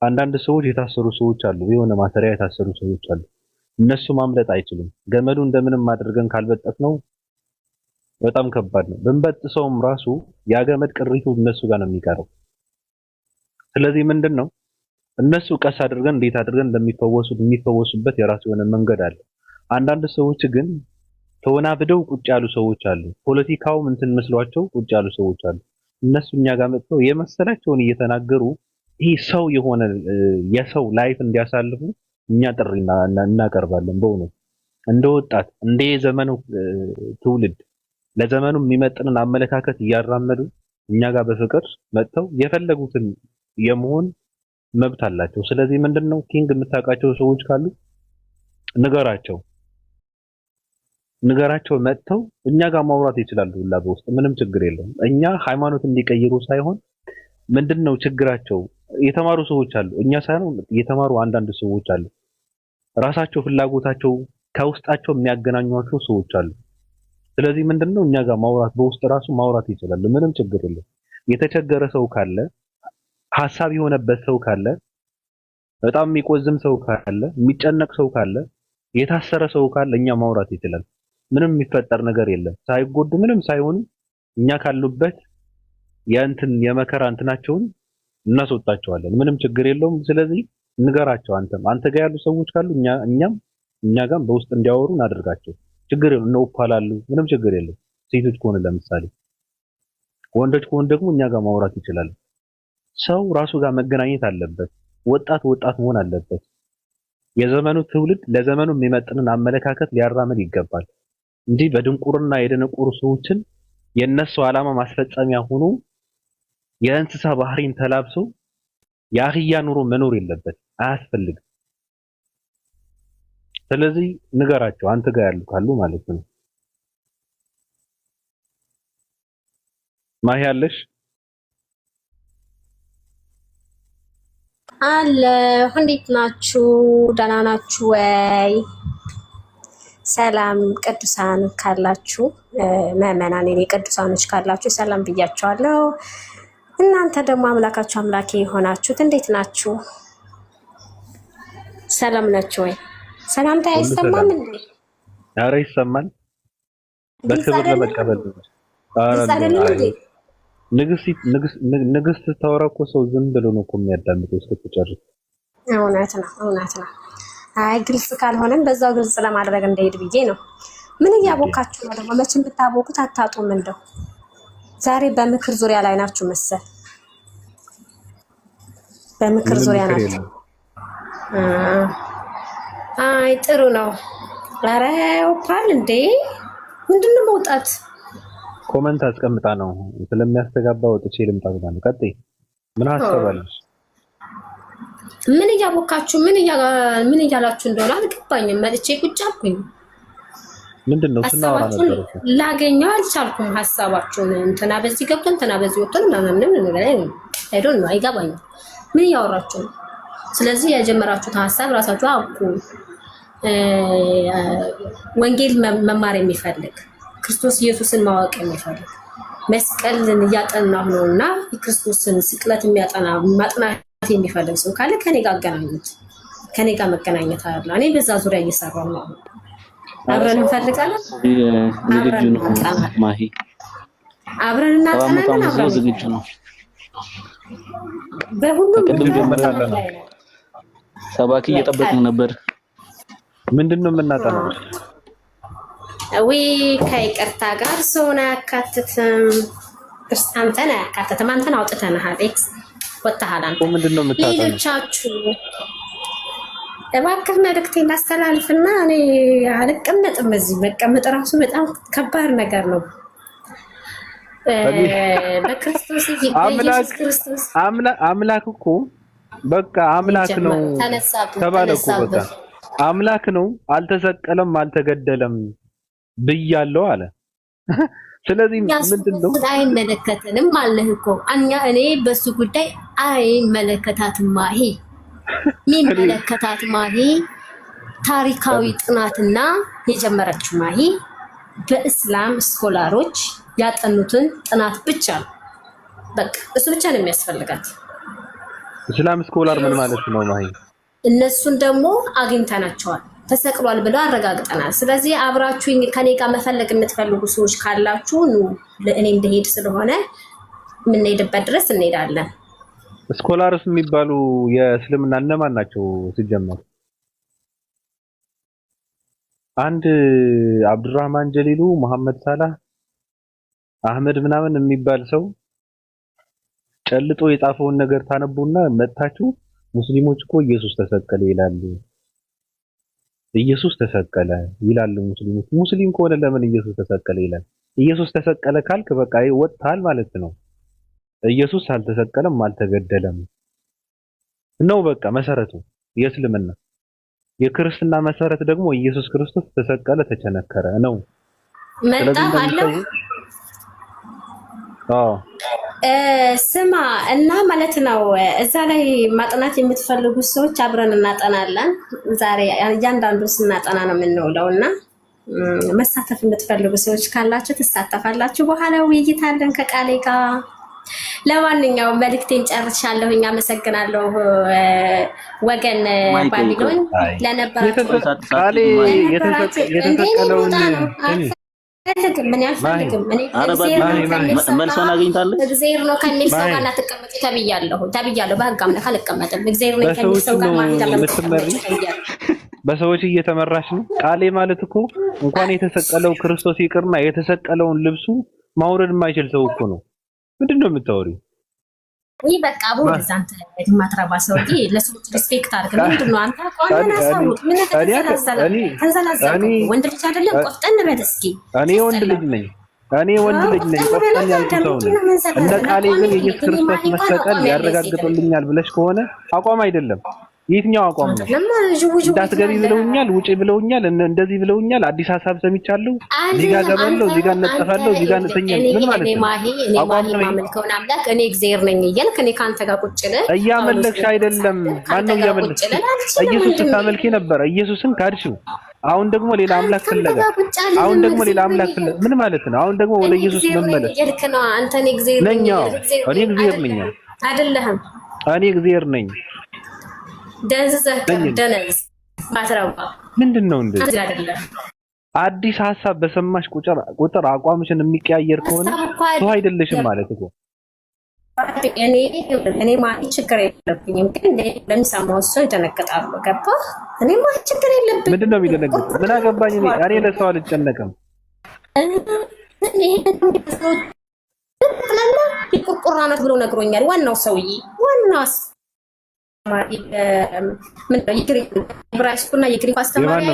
አንዳንድ ሰዎች የታሰሩ ሰዎች አሉ፣ የሆነ ማሰሪያ የታሰሩ ሰዎች አሉ። እነሱ ማምለጥ አይችሉም። ገመዱ እንደምንም አድርገን ካልበጠስ ነው በጣም ከባድ ነው። ብንበጥሰውም ራሱ ያ ገመድ ቅሪቱ እነሱ ጋር ነው የሚቀረው። ስለዚህ ምንድነው እነሱ ቀስ አድርገን እንዴት አድርገን የሚፈወሱበት የራሱ የሆነ መንገድ አለ። አንዳንድ ሰዎች ግን ተወናብደው ቁጭ ያሉ ሰዎች አሉ። ፖለቲካው እንትን መስሏቸው ቁጭ ያሉ ሰዎች አሉ። እነሱ እኛ ጋር መጥተው የመሰላቸውን እየተናገሩ ይሄ ሰው የሆነ የሰው ላይፍ እንዲያሳልፉ እኛ ጥሪ እናቀርባለን። በእውነት እንደ ወጣት እንደ ዘመኑ ትውልድ ለዘመኑ የሚመጥንን አመለካከት እያራመዱ እኛ ጋር በፍቅር መጥተው የፈለጉትን የመሆን መብት አላቸው። ስለዚህ ምንድነው ኪንግ የምታውቃቸው ሰዎች ካሉ ንገራቸው መጥተው እኛ ጋር ማውራት ይችላሉ። ሁላ በውስጥ ምንም ችግር የለውም። እኛ ሃይማኖት እንዲቀይሩ ሳይሆን ምንድነው ችግራቸው የተማሩ ሰዎች አሉ። እኛ ሳይሆን የተማሩ አንዳንድ ሰዎች አሉ። ራሳቸው ፍላጎታቸው ከውስጣቸው የሚያገናኟቸው ሰዎች አሉ። ስለዚህ ምንድነው እኛ ጋር ማውራት በውስጥ ራሱ ማውራት ይችላሉ። ምንም ችግር የለም። የተቸገረ ሰው ካለ ሐሳብ የሆነበት ሰው ካለ በጣም የሚቆዝም ሰው ካለ የሚጨነቅ ሰው ካለ የታሰረ ሰው ካለ እኛ ማውራት ይችላል። ምንም የሚፈጠር ነገር የለም። ሳይጎዱ ምንም ሳይሆኑ እኛ ካሉበት የመከራ እንትናቸውን እናስወጣቸዋለን። ምንም ችግር የለውም። ስለዚህ ንገራቸው። አንተ ጋር ያሉ ሰዎች ካሉ እኛ ጋር በውስጥ እንዲያወሩ እናደርጋቸው። ችግር የለውም። እንውፓላሉ። ምንም ችግር የለም። ሴቶች ከሆነ ለምሳሌ፣ ወንዶች ከሆነ ደግሞ እኛ ጋር ማውራት ይችላል። ሰው ራሱ ጋር መገናኘት አለበት። ወጣት መሆን አለበት። የዘመኑ ትውልድ ለዘመኑ የሚመጥንን አመለካከት ሊያራምድ ይገባል እንጂ በድንቁርና የደነቁሩ ሰዎችን የነሱ ዓላማ ማስፈጸሚያ ሆኖ የእንስሳ ባህሪን ተላብሶ የአህያ ኑሮ መኖር የለበት፣ አያስፈልግም። ስለዚህ ንገራቸው አንተ ጋር ያሉ ካሉ ማለት ነው። ማሂ ያለሽ አለ እንዴት ናችሁ? ደህና ናችሁ ወይ? ሰላም ቅዱሳን ካላችሁ ምእመናን የኔ ቅዱሳኖች ካላችሁ ሰላም ብያችኋለሁ። እናንተ ደግሞ አምላካችሁ አምላኬ የሆናችሁት እንዴት ናችሁ? ሰላም ናችሁ ወይ? ሰላምታ አይሰማም እንዴ? ኧረ ይሰማል። በክብር ለመቀበል ንግስት ታወራ እኮ ሰው ዝም ብሎ ነው እኮ የሚያዳምጠው እስክትጨርስ። እውነት ነው። አይ ግልጽ ካልሆነም በዛው ግልጽ ለማድረግ እንደሄድ ብዬ ነው። ምን እያቦካችሁ ነው ደግሞ? መቼም ብታቦኩት አታጡም። እንደው ዛሬ በምክር ዙሪያ ላይ ናችሁ መሰል። በምክር ዙሪያ ናችሁ። አይ ጥሩ ነው። ኧረ ኦፓል እንዴ ምንድነው መውጣት? ኮመንት አስቀምጣ ነው ስለሚያስተጋባ ወጥቼ ልምጣ ብላ ነው። ቀጥይ። ምን አስቀባለሽ? ምን እያቦካችሁ ምን እያላችሁ እንደሆነ አልገባኝም። መልቼ ቁጭ አልኩኝ። ምንድነው ስናወራ ነበር እኮ ላገኘው አልቻልኩም ሐሳባችሁን። እንትና በዚህ ገብቶ እንትና በዚህ ወጥቶ ምንም አይ ዶንት ኖ አይገባኝም። ምን እያወራችሁ ነው? ስለዚህ የጀመራችሁት ሐሳብ ራሳችሁ አውቁ። ወንጌል መማር የሚፈልግ ክርስቶስ ኢየሱስን ማወቅ የሚፈልግ መስቀልን እያጠናሁ ነውና የክርስቶስን ስቅለት የሚያጠና ማጥናት የሚፈልግ ሰው ካለ ከኔ ጋር አገናኙት። ከኔ ጋር መገናኘት አለ። እኔ በዛ ዙሪያ እየሰራሁ ነው። አብረን እንፈልጋለን። ዝግጁ ነው ማሂ? አብረን እናጠናለን። አብረን ዝግጁ ነው። በሁሉም ሰባኪ እየጠበቅን ነበር። ምንድነው የምናጠናው? ወይ ከይቅርታ ጋር ሰውን አያካትትም። ክርስቲያንተን አያካትትም። አንተን አውጥተናል። ወጣሃል አንተ። ምንድነው የምታጠናው? ሌሎቻችሁ እባክህ መልእክቴን እንዳስተላልፍና እኔ አልቀመጥም። እዚህ መቀመጥ ራሱ በጣም ከባድ ነገር ነው። በክርስቶስ ኢየሱስ ክርስቶስ አምላክ እኮ በቃ አምላክ ነው ተባለ እኮ በቃ አምላክ ነው። አልተሰቀለም አልተገደለም ብያለሁ አለ። ስለዚህ ምንድነው አይመለከተንም አለህ እኮ እኔ በሱ ጉዳይ አይመለከታትም። ማሂ የሚመለከታት ማሂ ታሪካዊ ጥናትና የጀመረችው ማሂ በእስላም ስኮላሮች ያጠኑትን ጥናት ብቻ ነው። በቃ እሱ ብቻ ነው የሚያስፈልጋት። እስላም ስኮላር ምን ማለት ነው ማሂ? እነሱን ደግሞ አግኝተናቸዋል። ተሰቅሏል ብለው አረጋግጠናል። ስለዚህ አብራችሁኝ ከኔ ጋር መፈለግ የምትፈልጉ ሰዎች ካላችሁ ለእኔ እንደሄድ ስለሆነ የምንሄድበት ድረስ እንሄዳለን። ስኮላርስ የሚባሉ የእስልምና እነማን ናቸው ሲጀመር? አንድ አብዱራህማን ጀሊሉ፣ መሐመድ ሳላህ፣ አህመድ ምናምን የሚባል ሰው ጨልጦ የጻፈውን ነገር ታነቡና መጥታችሁ ሙስሊሞች እኮ ኢየሱስ ተሰቀለ ይላሉ፣ ኢየሱስ ተሰቀለ ይላሉ ሙስሊሞች። ሙስሊም ከሆነ ለምን ኢየሱስ ተሰቀለ ይላል? ኢየሱስ ተሰቀለ ካልክ በቃ ወጥታል ማለት ነው። ኢየሱስ አልተሰቀለም አልተገደለም ነው በቃ መሰረቱ የእስልምና። የክርስትና መሰረት ደግሞ ኢየሱስ ክርስቶስ ተሰቀለ ተቸነከረ ነው። መጣ አለው ስማ እና ማለት ነው። እዛ ላይ ማጥናት የምትፈልጉ ሰዎች አብረን እናጠናለን። ዛሬ እያንዳንዱ ስናጠና ነው የምንውለው እና መሳተፍ የምትፈልጉ ሰዎች ካላችሁ ትሳተፋላችሁ። በኋላ ውይይት አለን ከቃሌ ጋር። ለማንኛውም መልእክቴን ጨርሻለሁኝ። አመሰግናለሁ ወገን ባቢሎን ለነበራችሁ ቃሌ የተሰቀለውን ምን ያልፈልግም መልሶን አግኝታለች። እግዚአብሔር ነው ከሚል ሰው ጋር ተቀመጡ ተብያለሁ። በህግ አምላክ አልቀመጥም። እግዚአብሔር ነው ከሚል ሰው ጋር በሰዎች እየተመራሽ ነው። ቃሌ ማለት እኮ እንኳን የተሰቀለው ክርስቶስ ይቅርና የተሰቀለውን ልብሱ ማውረድ የማይችል ሰው እኮ ነው። ምንድነው የምታወሪው? ይህ በቃ ቦርዝ አንተ የማትረባ ሰውዬ ለሰዎች ሪስፔክት አድርግ። ምንድነው አንተ ቆንጆ ሰው ምን ተንዘላዘለ ወንድ ልጅ አይደለም? ቆፍጠን በል እስኪ። እኔ ወንድ ልጅ ነኝ። ቆፍጠን ያልኩ ሰው ነኝ። እንደ ቃሌ ግን የኢየሱስ ክርስቶስ መሰቀል ያረጋግጡልኛል ብለሽ ከሆነ አቋም አይደለም። የትኛው አቋም ነው? እንዳትገቢ ብለውኛል፣ ውጪ ብለውኛል፣ እንደዚህ ብለውኛል፣ አዲስ ሀሳብ ሰምቻለሁ፣ እዚህ ጋር ገባለሁ፣ እዚህ ጋር ነጠፋለሁ፣ እዚህ ጋር ነተኛለሁ። ምን ማለት ነው? አቋም ነው ማመልከውን አምላክ እኔ እግዚአብሔር ነኝ እያልክ እኔ ካንተ ጋር ቁጭ ነህ። እያመለክሽ አይደለም። ማነው እያመለክሽ? ኢየሱስን ታመልኪ ነበር። ኢየሱስን ካድሽው። አሁን ደግሞ ሌላ አምላክ ፈለገ። አሁን ደግሞ ሌላ አምላክ ፈለገ። ምን ማለት ነው? አሁን ደግሞ ወደ ኢየሱስ መመለስ ነው። አንተ እኔ እግዚአብሔር ነኝ። እኔ እግዚአብሔር ነኝ አይደለህም? እኔ እግዚአብሔር ነኝ። ደነዝ ማትረባ ምንድነው እንደዚህ? አዲስ ሀሳብ በሰማሽ ቁጥር አቋምሽን የሚቀያየር ከሆነ ሰው አይደለሽም ማለት እኮ። እኔ ማለት ችግር የለብኝም፣ ግን ለሚሰማው ሰው ይደነግጣሉ። ገባ? እኔ ማለት ችግር የለብኝም። ምንድነው የሚደነግጥ? ምን አገባኝ? እኔ ለሰው አልጨነቅም። ቁርቁራነት ብሎ ነግሮኛል ዋናው ሰውዬ። ዋናው የግሪክና የግሪክ አስተማሪ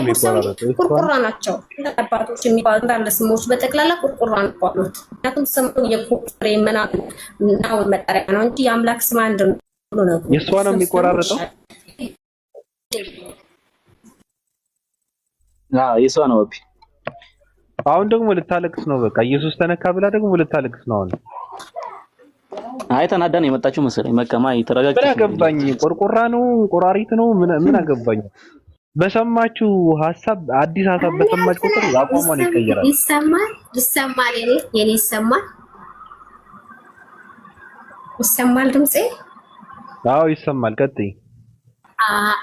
ቁርቁራ ናቸው። አባቶች የሚባሉ እንዳለ ስሞች በጠቅላላ ቁርቁራ የሚባሉት። ምክንያቱም ስሙ የኩፍሬ ምናምን ናውን መጠሪያ ነው እንጂ የአምላክ ስም አንድ ነው። የእሷ ነው የሚቆራረጠው። የእሷ ነው። አሁን ደግሞ ልታለቅስ ነው። በቃ ኢየሱስ ተነካ ብላ ደግሞ ልታለቅስ ነው አሁን። አይ ተናዳን የመጣችው መሰለኝ። መቀማ ይተረጋጋ። ምን አገባኝ? ቆርቆራ ነው ቆራሪት ነው ምን አገባኝ? በሰማችሁ ሀሳብ አዲስ ሀሳብ በሰማች ቁጥር አቋሟን ይቀየራል። ይሰማል። የኔ ይሰማል ድምጼ? አዎ ይሰማል። ቀጥይ።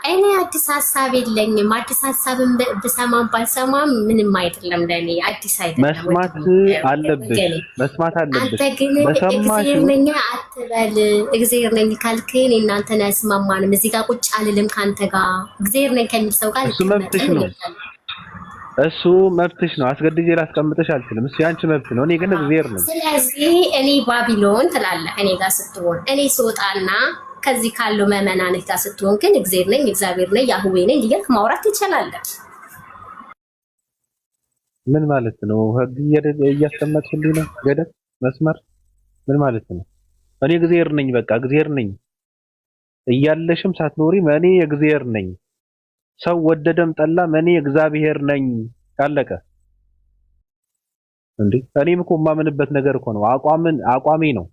እኔ አዲስ ሀሳብ የለኝም። አዲስ ሀሳብን ብሰማም ባልሰማም ምንም አይደለም ለኔ አዲስ አይደለም። መስማት አለብሽ፣ መስማት አለብሽ። አንተ ግን እግዚአብሔር ነኝ አትበል። እግዚአብሔር ነኝ ካልከኝ እናንተን አያስማማንም። እዚህ ጋር ቁጭ አልልም ካንተ ጋር። እግዚአብሔር ነኝ ከሚል ሰው ጋር እሱ መብትሽ ነው፣ እሱ መብትሽ ነው። አስገድጄ ላስቀምጥሽ አልችልም። እሱ ያንቺ መብት ነው። እኔ ግን እግዚአብሔር ነኝ። ስለዚህ እኔ ባቢሎን ትላለህ እኔ ጋር ስትሆን፣ እኔ ስወጣና ከዚህ ካለው መመናን ጋር ስትሆን ግን እግዚአብሔር ነኝ ያህዌ ነኝ እያልክ ማውራት ትችላለህ። ምን ማለት ነው? ህግ እያስቀመጥሽልኝ ነው ገደብ መስመር ምን ማለት ነው? እኔ እግዚአብሔር ነኝ፣ በቃ እግዚአብሔር ነኝ እያለሽም ሳትኖሪም እኔ እግዚአብሔር ነኝ። ሰው ወደደም ጠላም እኔ እግዚአብሔር ነኝ። ካለቀ እንዴ እኔም እኮ የማምንበት ነገር እኮ ነው። አቋሜ ነው።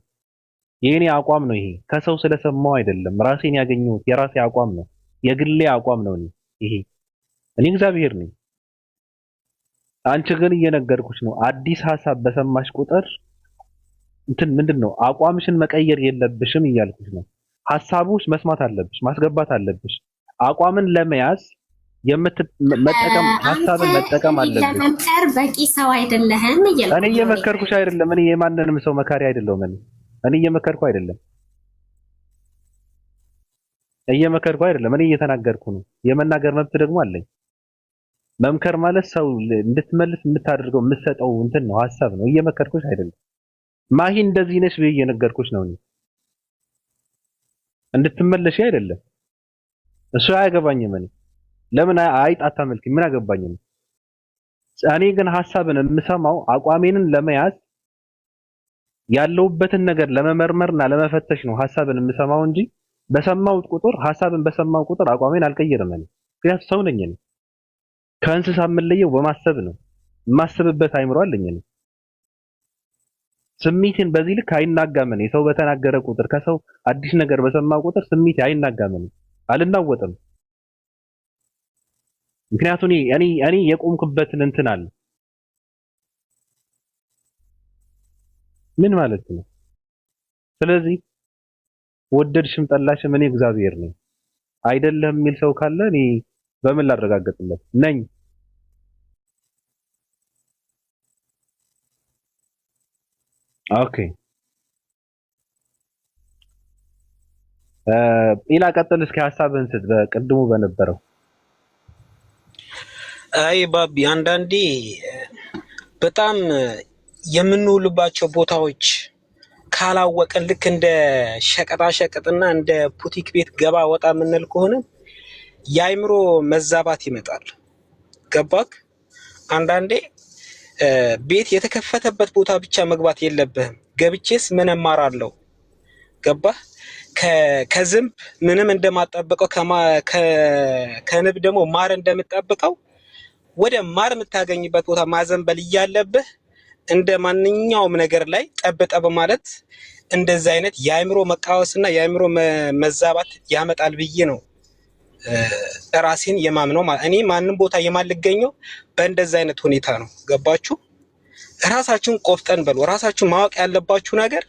የኔ አቋም ነው ይሄ። ከሰው ስለሰማው አይደለም፣ ራሴን ያገኘሁት የራሴ አቋም ነው፣ የግሌ አቋም ነው ይሄ። እኔ እግዚአብሔር ነኝ። አንቺ ግን እየነገርኩሽ ነው። አዲስ ሐሳብ በሰማሽ ቁጥር እንትን ምንድነው አቋምሽን መቀየር የለብሽም እያልኩሽ ነው። ሐሳቡሽ መስማት አለብሽ፣ ማስገባት አለብሽ። አቋምን ለመያዝ መጠቀም ሐሳብን መጠቀም አለብሽ። ለመምከር በቂ ሰው አይደለህም እያልኩሽ። እኔ እየመከርኩሽ አይደለም። እኔ የማንንም ሰው መካሪ አይደለሁም። እኔ እየመከርኩ አይደለም። እኔ እየተናገርኩ ነው። የመናገር መብት ደግሞ አለኝ። መምከር ማለት ሰው እንድትመልስ የምታደርገው የምትሰጠው እንትን ነው፣ ሐሳብ ነው። እየመከርኩሽ አይደለም። ማሂ እንደዚህ ነሽ ብዬ እየነገርኩሽ ነው። እንድትመለሽ አይደለም። እሱ አያገባኝም። እኔ ለምን አይጥ አታመልኪ? ምን አገባኝ? እኔ ግን ሐሳብን የምሰማው አቋሜንን ለመያዝ ያለውበትን ነገር ለመመርመርና ለመፈተሽ ነው ሐሳብን የምሰማው እንጂ ሐሳብን በሰማው ቁጥር አቋሜን አልቀየርም። ምክንያቱም ሰው ነኝ። ከእንስሳ የምለየው በማሰብ ነው። የማስብበት አይምሮ አለኝ። ስሜቴን በዚህ ልክ አይናጋም። ሰው በተናገረ ቁጥር ከሰው አዲስ ነገር በሰማው ቁጥር ስሜቴ አይናጋም። አልናወጥም። ምክንያቱም እኔ የቆምኩበትን እንትን አለ። ምን ማለት ነው? ስለዚህ ወደድሽም ጠላሽም እኔ እግዚአብሔር ነኝ። አይደለም የሚል ሰው ካለ እኔ በምን ላረጋግጥለት ነኝ? ኦኬ ኢላ ቀጥል እስኪ ሐሳብህን ስጥ። በቅድሙ በነበረው አይ ባቢ አንዳንዴ በጣም የምንውልባቸው ቦታዎች ካላወቀን ልክ እንደ ሸቀጣሸቀጥና እንደ ቡቲክ ቤት ገባ ወጣ የምንል ከሆነ የአይምሮ መዛባት ይመጣል። ገባክ? አንዳንዴ ቤት የተከፈተበት ቦታ ብቻ መግባት የለብህም። ገብቼስ ምን እማራለሁ? ገባህ? ከዝንብ ምንም እንደማጠብቀው ከንብ ደግሞ ማር እንደምጠብቀው ወደ ማር የምታገኝበት ቦታ ማዘንበል እያለብህ እንደ ማንኛውም ነገር ላይ ጠብጠብ ማለት እንደዚህ አይነት የአእምሮ መቃወስና የአእምሮ መዛባት ያመጣል ብዬ ነው ራሴን የማምነው። እኔ ማንም ቦታ የማልገኘው በእንደዚህ አይነት ሁኔታ ነው። ገባችሁ? ራሳችሁን ቆፍጠን በሉ። ራሳችሁ ማወቅ ያለባችሁ ነገር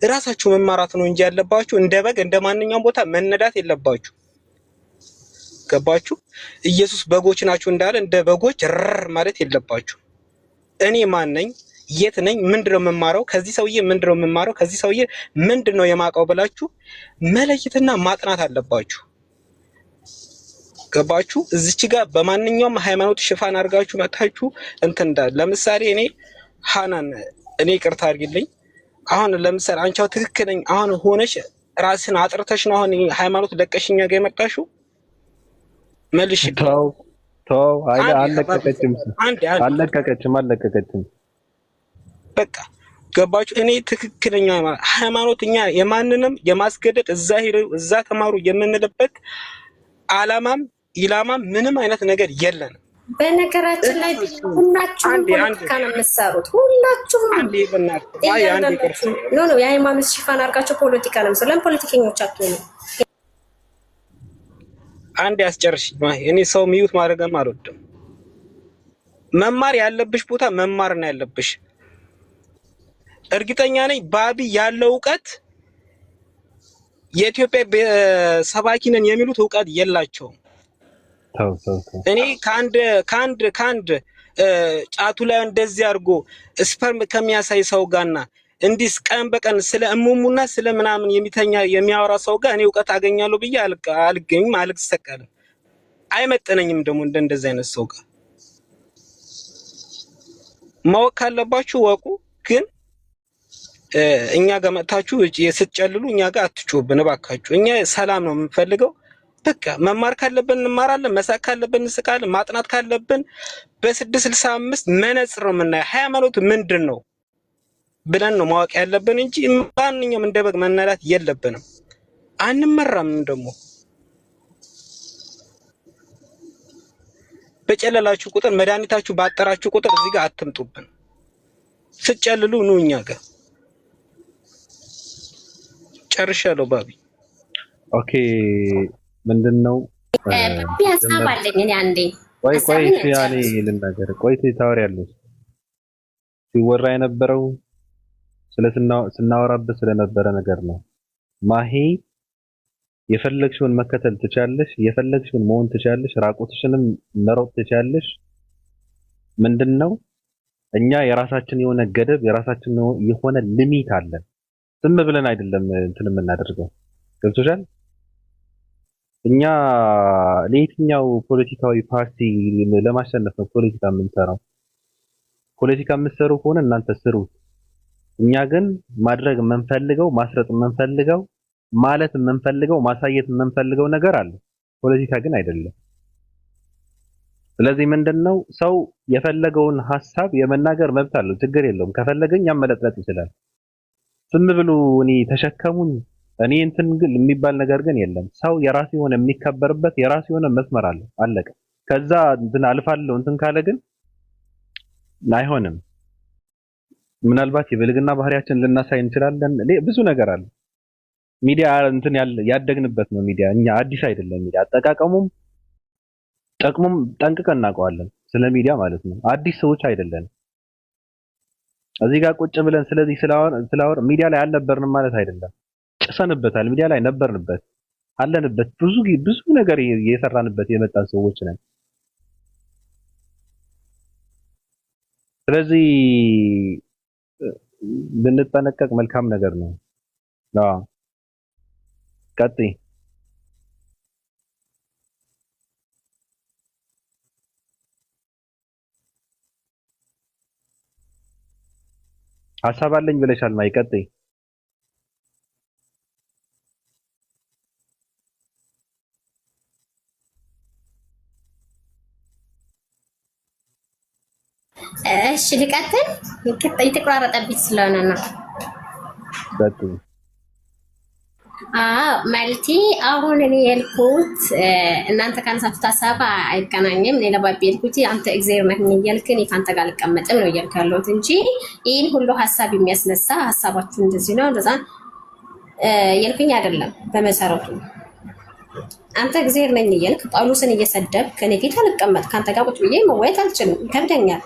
ራሳችሁ መማራት ነው እንጂ ያለባችሁ እንደ በግ እንደ ማንኛውም ቦታ መነዳት የለባችሁ። ገባችሁ? ኢየሱስ በጎች ናችሁ እንዳለ እንደ በጎች ማለት የለባችሁ። እኔ ማን ነኝ? የት ነኝ? ምንድነው የምማረው? ከዚህ ሰውዬ ምንድነው የምማረው? ከዚህ ሰውዬ ምንድነው የማውቀው ብላችሁ መለየትና ማጥናት አለባችሁ። ገባችሁ? እዚች ጋር በማንኛውም ሃይማኖት ሽፋን አድርጋችሁ መጣችሁ እንትን እንዳለ ለምሳሌ እኔ ሃናን እኔ ይቅርታ አድርጊልኝ። አሁን ለምሳሌ አንቺው ትክክለኛ አሁን ሆነሽ ራስን አጥርተሽ ነው አሁን ሃይማኖት ለቀሽኛ ጋር የመጣሽው። መልሽ ተው አለቀቀችም። በቃ ገባችሁ? እኔ ትክክለኛ ሃይማኖት እኛ የማንንም የማስገደድ እዛ ተማሩ የምንልበት አላማም ኢላማም ምንም አይነት ነገር የለንም። በነገራችን ላይ ሁላችሁም ፖለቲካ ነው የምትሰሩት። ሁላችሁም ኖ የሃይማኖት ሽፋን አድርጋችሁ ፖለቲካ ነው የምትሰሩት። ለምን ፖለቲከኞች አትሆኑ? አንድ ያስጨርሽ። እኔ ሰው ሚዩት ማድረግም አልወድም። መማር ያለብሽ ቦታ መማር ነው ያለብሽ። እርግጠኛ ነኝ ባቢ ያለው እውቀት የኢትዮጵያ ሰባኪ ነን የሚሉት እውቀት የላቸውም። እኔ ካንድ ጫቱ ላይ እንደዚህ አድርጎ ስፐርም ከሚያሳይ ሰው ጋርና እንዲስ ቀን በቀን ስለ እሙሙና ስለ ምናምን የሚያወራ ሰው ጋር እኔ እውቀት አገኛለሁ ብዬ አልገኝም፣ አልሰቀልም፣ አይመጠነኝም። ደግሞ እንደዚህ አይነት ሰው ጋር ማወቅ ካለባችሁ ወቁ። ግን እኛ ጋር መጣችሁ ስትጨልሉ እኛ ጋር አትጮብን እባካችሁ። እኛ ሰላም ነው የምንፈልገው። በቃ መማር ካለብን እንማራለን፣ መሳቅ ካለብን እንስቃለን፣ ማጥናት ካለብን በ665 መነጽር ነው የምናየው። ሃይማኖት ምንድን ነው ብለን ነው ማወቅ ያለብን እንጂ ማንኛውም እንደበግ መነላት የለብንም። አንመራም። ደግሞ በጨለላችሁ ቁጥር መድኃኒታችሁ ባጠራችሁ ቁጥር እዚህ ጋር አትምጡብን። ስትጨልሉ ነው እኛ ጋር። ጨርሻለሁ ባቢ። ኦኬ ምንድነው ባቢ ሀሳብ አለኝ እኔ አንዴ ቆይ እሺ ያኔ ልናገር። ቆይ ታወሪያለሽ። ሲወራ የነበረው ስናወራበት ስለነበረ ነገር ነው። ማሂ የፈለግሽውን መከተል ትቻለሽ፣ የፈለግሽውን መሆን ትቻለሽ፣ ራቁትሽንም መሮጥ ትቻለሽ። ምንድነው እኛ የራሳችን የሆነ ገደብ የራሳችን የሆነ ሊሚት አለን። ዝም ብለን አይደለም እንትን የምናደርገው። ገብቶሻል? እኛ ለየትኛው ፖለቲካዊ ፓርቲ ለማሸነፍ ነው ፖለቲካ የምንሰራው። ፖለቲካ የምትሰሩ ከሆነ እናንተ ስሩ። እኛ ግን ማድረግ የምንፈልገው ማስረጥ የምንፈልገው ማለት የምንፈልገው ማሳየት የምንፈልገው ነገር አለ። ፖለቲካ ግን አይደለም። ስለዚህ ምንድነው ሰው የፈለገውን ሐሳብ የመናገር መብት አለው። ችግር የለውም። ከፈለገኝ ያመለጥለጥ ይችላል። ዝም ብሎ እኔ ተሸከሙኝ እኔ እንትን ግን የሚባል ነገር ግን የለም። ሰው የራሱ የሆነ የሚከበርበት የራሱ የሆነ መስመር አለ። አለቀ። ከዛ እንትን አልፋለሁ እንትን ካለ ግን አይሆንም። ምናልባት የብልግና ባህሪያችን ልናሳይ እንችላለን። ብዙ ነገር አለ። ሚዲያ እንትን ያደግንበት ነው። ሚዲያ እኛ አዲስ አይደለም። ሚዲያ አጠቃቀሙም ጠቅሙም ጠንቅቀን እናውቀዋለን። ስለ ሚዲያ ማለት ነው። አዲስ ሰዎች አይደለንም። እዚህ ጋር ቁጭ ብለን ስለዚህ ስላወር ሚዲያ ላይ አልነበርንም ማለት አይደለም። ጭሰንበታል። ሚዲያ ላይ ነበርንበት፣ አለንበት። ብዙ ነገር እየሰራንበት የመጣን ሰዎች ነን። ስለዚህ ብንጠነቀቅ መልካም ነገር ነው። ቀጥይ። ሀሳብ አለኝ ብለሻል። ማይ ቀጥይ። እሺ ልቀጥል። የተቆራረጠብኝ ስለሆነ ነው። ቀጥይ። ማለቴ አሁን እኔ ያልኩት እናንተ ካነሳችሁት ሀሳብ አይገናኝም። እኔ ለባቢ ያልኩት አንተ እግዚአብሔር ነህ እያልክ እኔ ካንተ ጋር አልቀመጥም ነው እያልክ ያለሁት እንጂ ይህን ሁሉ ሀሳብ የሚያስነሳ ሀሳባችሁ እንደዚህ ነው እንደዛ ያልኩኝ አይደለም። በመሰረቱ አንተ እግዚአብሔር ነኝ እያልክ ጳውሎስን እየሰደብክ እኔ ፊት አልቀመጥ ካንተ ጋር ቁጭ ብዬ መወያየት አልችልም፣ ይከብደኛል።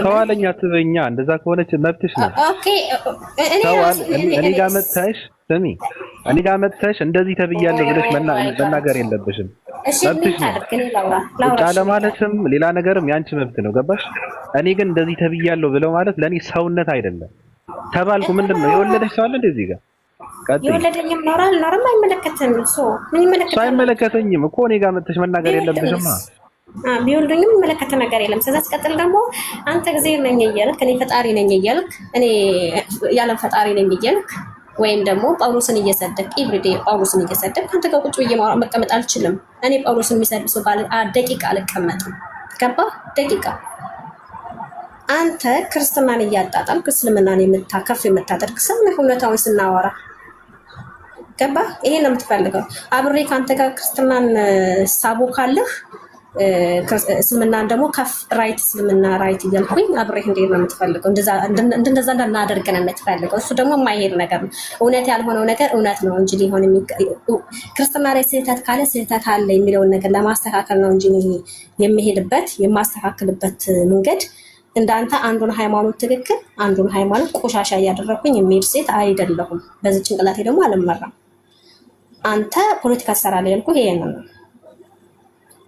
ሰዋለኛ ትበኛ እንደዛ ከሆነች መብትሽ ነው። ኦኬ እኔ ጋር መጥተሽ ስሚ፣ እኔ ጋር መጥተሽ እንደዚህ ተብያለሁ ብለሽ መናገር የለብሽም። መብትሽ ነው። ጫለ ማለትም ሌላ ነገርም ያንቺ መብት ነው። ገባሽ? እኔ ግን እንደዚህ ተብያለሁ ብለው ማለት ለኔ ሰውነት አይደለም። ተባልኩ ምንድነው የወለደሽ ሰው አለ እንደዚህ ጋር ቀጥይ። የወለደኝም ኖርም አይመለከተኝም። ምን ይመለከተኝ? አይመለከተኝም እኮ እኔ ጋር መጥተሽ መናገር የለብሽማ። ቢወልዱኝም የሚመለከተ ነገር የለም። ስለዚህ አስቀጥል ደግሞ አንተ እግዚአብሔር ነኝ እያልክ እኔ ፈጣሪ ነኝ እያልክ እኔ ያለም ፈጣሪ ነኝ እያልክ ወይም ደግሞ ጳውሎስን እየሰደብክ ኤቭሪዴ ጳውሎስን እየሰደብክ አንተ ጋር ቁጭ ብዬ መቀመጥ አልችልም። እኔ ጳውሎስን የሚሰድብ ሰው ባለ ደቂቃ አልቀመጥም። ገባህ? ደቂቃ አንተ ክርስትናን እያጣጣምክ እስልምናን የምታከፍ የምታደርግ ሰው ነህ። እውነታውን ስናወራ ገባህ? ይሄን ነው የምትፈልገው። አብሬ ከአንተ ጋር ክርስትናን ሳቦ ካለህ እስልምናን ደግሞ ከፍ ራይት እስልምና ራይት እያልኩኝ አብሬህ እንዴት ነው የምትፈልገው? እንደዛ እንዳናደርግ ነው የምትፈልገው። እሱ ደግሞ የማይሄድ ነገር ነው። እውነት ያልሆነው ነገር እውነት ነው እንጂ ሊሆን ክርስትና ላይ ስህተት ካለ ስህተት አለ የሚለውን ነገር ለማስተካከል ነው እንጂ የሚሄድበት የማስተካከልበት መንገድ እንዳንተ አንዱን ሃይማኖት ትክክል አንዱን ሃይማኖት ቆሻሻ እያደረኩኝ የሚሄድ ሴት አይደለሁም። በዚህ ጭንቅላቴ ደግሞ አልመራም። አንተ ፖለቲካ ትሰራለህ ያልኩህ ይሄን ነው።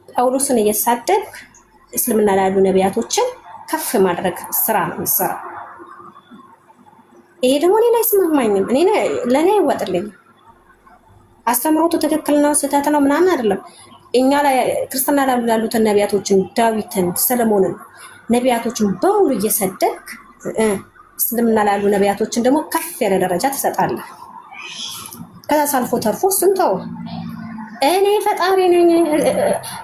ጳውሎስን እየሳደብክ እስልምና ላይ ያሉ ነቢያቶችን ከፍ ማድረግ ስራ ነው የምትሰራው። ይሄ ደግሞ እኔን አይስማማኝም፣ ለእኔ አይወጥልኝም። አስተምሮቱ ትክክል ነው ስህተት ነው ምናምን አይደለም። እኛ ላይ ክርስትና ላይ ያሉትን ነቢያቶችን ዳዊትን፣ ሰለሞንን ነቢያቶችን በሙሉ እየሰደብክ እስልምና ላይ ያሉ ነቢያቶችን ደግሞ ከፍ ያለ ደረጃ ትሰጣለህ። ከዛ ሳልፎ ተርፎ እሱን ተው። እኔ ፈጣሪ ነኝ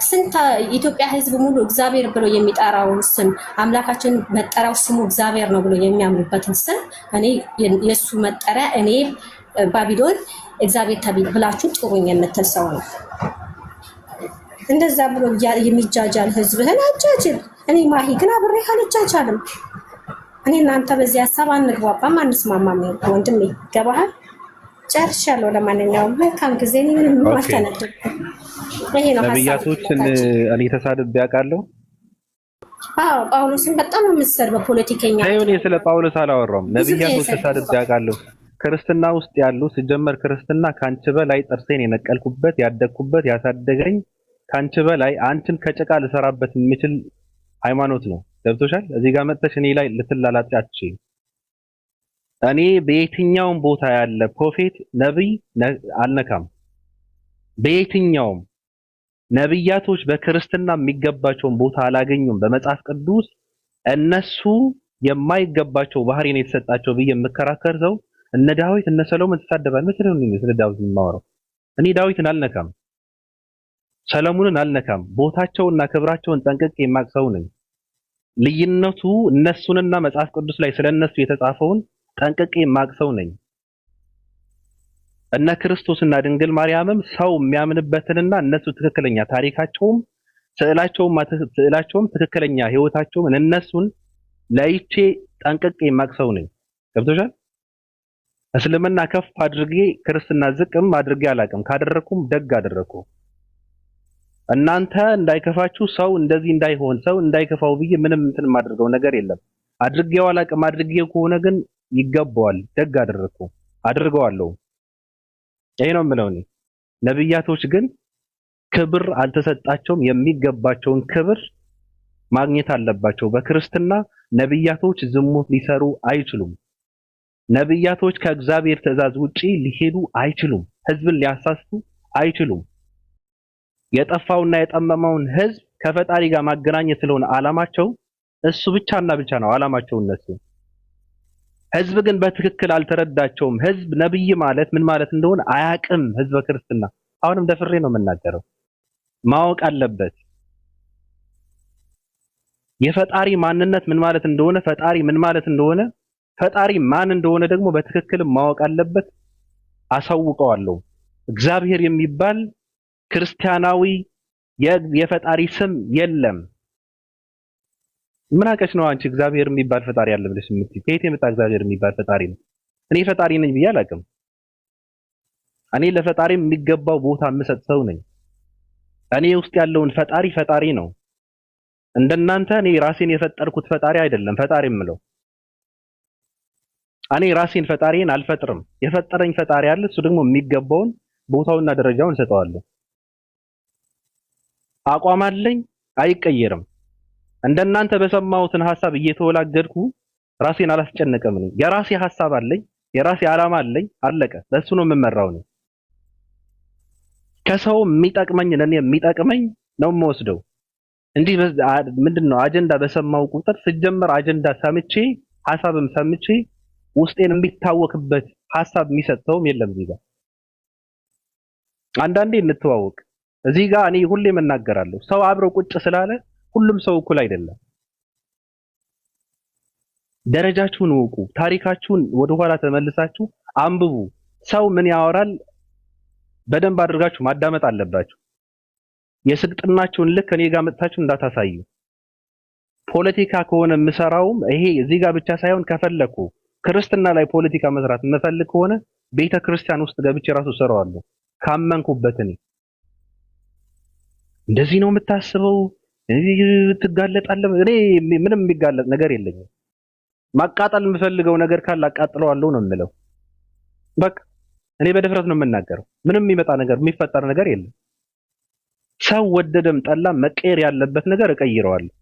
ስንት ኢትዮጵያ ህዝብ ሙሉ እግዚአብሔር ብሎ የሚጠራውን ስም አምላካችን መጠሪያው ስሙ እግዚአብሔር ነው ብሎ የሚያምኑበትን ስም እኔ የሱ መጠሪያ እኔ ባቢሎን እግዚአብሔር ተብሎ ብላችሁ ጥሩኝ የምትል ሰው ነው። እንደዛ ብሎ የሚጃጃል ህዝብህን አጃጅል። እኔ ማሂ ግን አብሬ አልጃጃልም። እኔ እናንተ በዚህ ሀሳብ አንግባባም፣ አንስማማም። ወንድሜ ገባሃል? ጨርሻለሁ። ለማንኛውም መልካም ጊዜ። እኔ ምንም አልተነደድኩም። ይሄ ነው ነብያቶችን እኔ ተሳድቤ አውቃለሁ። አዎ ጳውሎስን በጣም የምትሰድበው ፖለቲከኛ። እኔ ስለ ጳውሎስ አላወራም። ነብያቶች ተሳድቤ አውቃለሁ። ክርስትና ውስጥ ያሉ ሲጀመር ክርስትና ካንቺ በላይ ጥርሴን የነቀልኩበት ያደግኩበት ያሳደገኝ ካንቺ በላይ አንቺን ከጭቃ ልሰራበት የሚችል ሃይማኖት ነው። ገብቶሻል? እዚህ ጋር መጥተሽ እኔ ላይ ልትላላጭ አትችይም። እኔ በየትኛውም ቦታ ያለ ፕሮፌት ነብይ አልነካም። በየትኛውም ነብያቶች በክርስትና የሚገባቸውን ቦታ አላገኙም። በመጽሐፍ ቅዱስ እነሱ የማይገባቸው ባህሪ ነው የተሰጣቸው ብዬ የምከራከር ሰው እነ ዳዊት እነ ሰሎሞን ተሳደባል። መስለው ነው ስለ ዳዊት የማወራው። እኔ ዳዊትን አልነካም፣ ሰሎሞንን አልነካም። ቦታቸውና ክብራቸውን ጠንቅቄ የማቅሰው ነኝ። ልዩነቱ እነሱንና መጽሐፍ ቅዱስ ላይ ስለነሱ የተጻፈውን ጠንቅቄ የማቅሰው ነኝ። እነ ክርስቶስና ድንግል ማርያምም ሰው የሚያምንበትንና እነሱ ትክክለኛ ታሪካቸውም ስዕላቸውም ትክክለኛ ህይወታቸውም እነሱን ለይቼ ጠንቅቄ የማቅሰው ነኝ። ገብቶሻል? እስልምና ከፍ አድርጌ ክርስትና ዝቅም አድርጌ አላቅም። ካደረኩም ደግ አደረኩ። እናንተ እንዳይከፋችሁ ሰው እንደዚህ እንዳይሆን ሰው እንዳይከፋው ብዬ ምንም እንትን የማደርገው ነገር የለም። አድርጌው አላቅም። አድርጌው ከሆነ ግን ይገባዋል። ደግ አደረኩ፣ አድርገዋለሁ። ይሄ ነው የምለው እኔ። ነብያቶች ግን ክብር አልተሰጣቸውም። የሚገባቸውን ክብር ማግኘት አለባቸው። በክርስትና ነብያቶች ዝሙት ሊሰሩ አይችሉም። ነብያቶች ከእግዚአብሔር ትእዛዝ ውጪ ሊሄዱ አይችሉም። ህዝብን ሊያሳስቱ አይችሉም። የጠፋውና የጠመመውን ህዝብ ከፈጣሪ ጋር ማገናኘት ስለሆነ ዓላማቸው እሱ ብቻና ብቻ ነው ዓላማቸው እነሱ። ህዝብ ግን በትክክል አልተረዳቸውም። ህዝብ ነብይ ማለት ምን ማለት እንደሆነ አያቅም። ህዝበ ክርስትና አሁንም ደፍሬ ነው የምናገረው፣ ማወቅ አለበት። የፈጣሪ ማንነት ምን ማለት እንደሆነ፣ ፈጣሪ ምን ማለት እንደሆነ፣ ፈጣሪ ማን እንደሆነ ደግሞ በትክክል ማወቅ አለበት። አሳውቀዋለሁ። እግዚአብሔር የሚባል ክርስቲያናዊ የፈጣሪ ስም የለም። ምን አቀሽ ነው አንቺ እግዚአብሔር የሚባል ፈጣሪ አለ ብለሽ የምትይ? ከየት የመጣ እግዚአብሔር የሚባል ፈጣሪ ነው? እኔ ፈጣሪ ነኝ ብዬ አላውቅም። እኔ ለፈጣሪ የሚገባው ቦታ የምሰጥ ሰው ነኝ። እኔ ውስጥ ያለውን ፈጣሪ ነው። እንደናንተ እኔ ራሴን የፈጠርኩት ፈጣሪ አይደለም ፈጣሪ የምለው። እኔ ራሴን ፈጣሪን አልፈጥርም። የፈጠረኝ ፈጣሪ አለ። እሱ ደግሞ የሚገባውን ቦታውና ደረጃውን ሰጠዋለሁ። አቋም አለኝ፣ አይቀየርም። እንደናንተ በሰማሁትን ሐሳብ እየተወላገድኩ ራሴን አላስጨነቀም። ነኝ የራሴ ሐሳብ አለኝ፣ የራሴ ዓላማ አለኝ። አለቀ። በሱ ነው የምመራው ነው። ከሰው የሚጠቅመኝ ለኔ የሚጠቅመኝ ነው የምወስደው እንጂ ምንድነው አጀንዳ በሰማው ቁጥር ሲጀመር አጀንዳ ሰምቼ ሐሳብም ሰምቼ ውስጤን የሚታወክበት ሐሳብ የሚሰጠውም የለም። እዚህ ጋር አንዳንዴ እንተዋወቅ። እዚህ ጋር እኔ ሁሌም እናገራለሁ፣ ሰው አብረው ቁጭ ስላለ ሁሉም ሰው እኩል አይደለም። ደረጃችሁን እወቁ። ታሪካችሁን ወደኋላ ተመልሳችሁ አንብቡ። ሰው ምን ያወራል በደንብ አድርጋችሁ ማዳመጥ አለባችሁ። የስልጥናችሁን ልክ እኔ ጋር መጥታችሁ እንዳታሳዩ። ፖለቲካ ከሆነ የምሰራውም ይሄ እዚህ ጋር ብቻ ሳይሆን ከፈለኩ ክርስትና ላይ ፖለቲካ መስራት የምፈልግ ከሆነ ቤተ ክርስቲያን ውስጥ ገብቼ ራሱ ሰራዋለሁ ካመንኩበት። እኔ እንደዚህ ነው የምታስበው ትጋለጣለህ። እኔ ምንም የሚጋለጥ ነገር የለኝም። ማቃጠል የምፈልገው ነገር ካለ አቃጥለዋለሁ ነው የምለው። በቃ እኔ በድፍረት ነው የምናገረው። ምንም የሚመጣ ነገር የሚፈጠር ነገር የለም። ሰው ወደደም ጠላም መቀየር ያለበት ነገር እቀይረዋለሁ።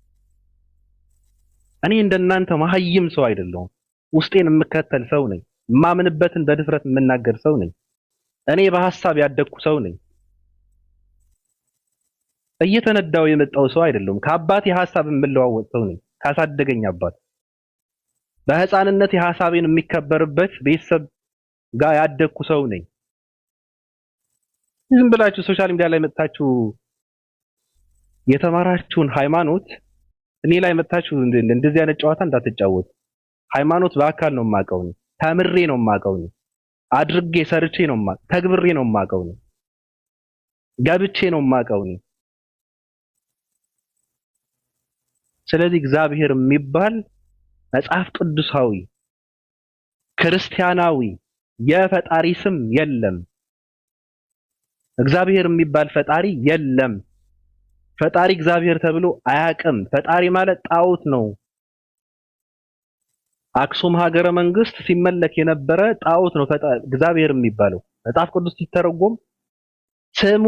እኔ እንደናንተ መሀይም ሰው አይደለሁም። ውስጤን የምከተል ሰው ነኝ። ማምንበትን በድፍረት የምናገር ሰው ነኝ። እኔ በሐሳብ ያደግኩ ሰው ነኝ። እየተነዳው የመጣው ሰው አይደለሁም። ከአባቴ ሐሳብ የምለዋወጥ ሰው ነኝ። ካሳደገኝ አባት በህፃንነት የሐሳቤን የሚከበርበት ቤተሰብ ጋር ያደግኩ ሰው ነኝ። ዝም ብላችሁ ሶሻል ሚዲያ ላይ መጣችሁ የተማራችሁን ሃይማኖት እኔ ላይ መጣችሁ እንደዚህ አይነት ጨዋታ እንዳትጫወቱ። ሃይማኖት በአካል ነው የማውቀው ነው። ተምሬ ነው የማውቀው ነው። አድርጌ ሰርቼ ነው የማውቀው። ተግብሬ ነው የማውቀው ነው። ገብቼ ነው የማውቀው ነው። ስለዚህ እግዚአብሔር የሚባል መጽሐፍ ቅዱሳዊ ክርስቲያናዊ የፈጣሪ ስም የለም። እግዚአብሔር የሚባል ፈጣሪ የለም። ፈጣሪ እግዚአብሔር ተብሎ አያውቅም። ፈጣሪ ማለት ጣዖት ነው። አክሱም ሀገረ መንግስት ሲመለክ የነበረ ጣዖት ነው እግዚአብሔር የሚባለው። መጽሐፍ ቅዱስ ሲተረጎም ስሙ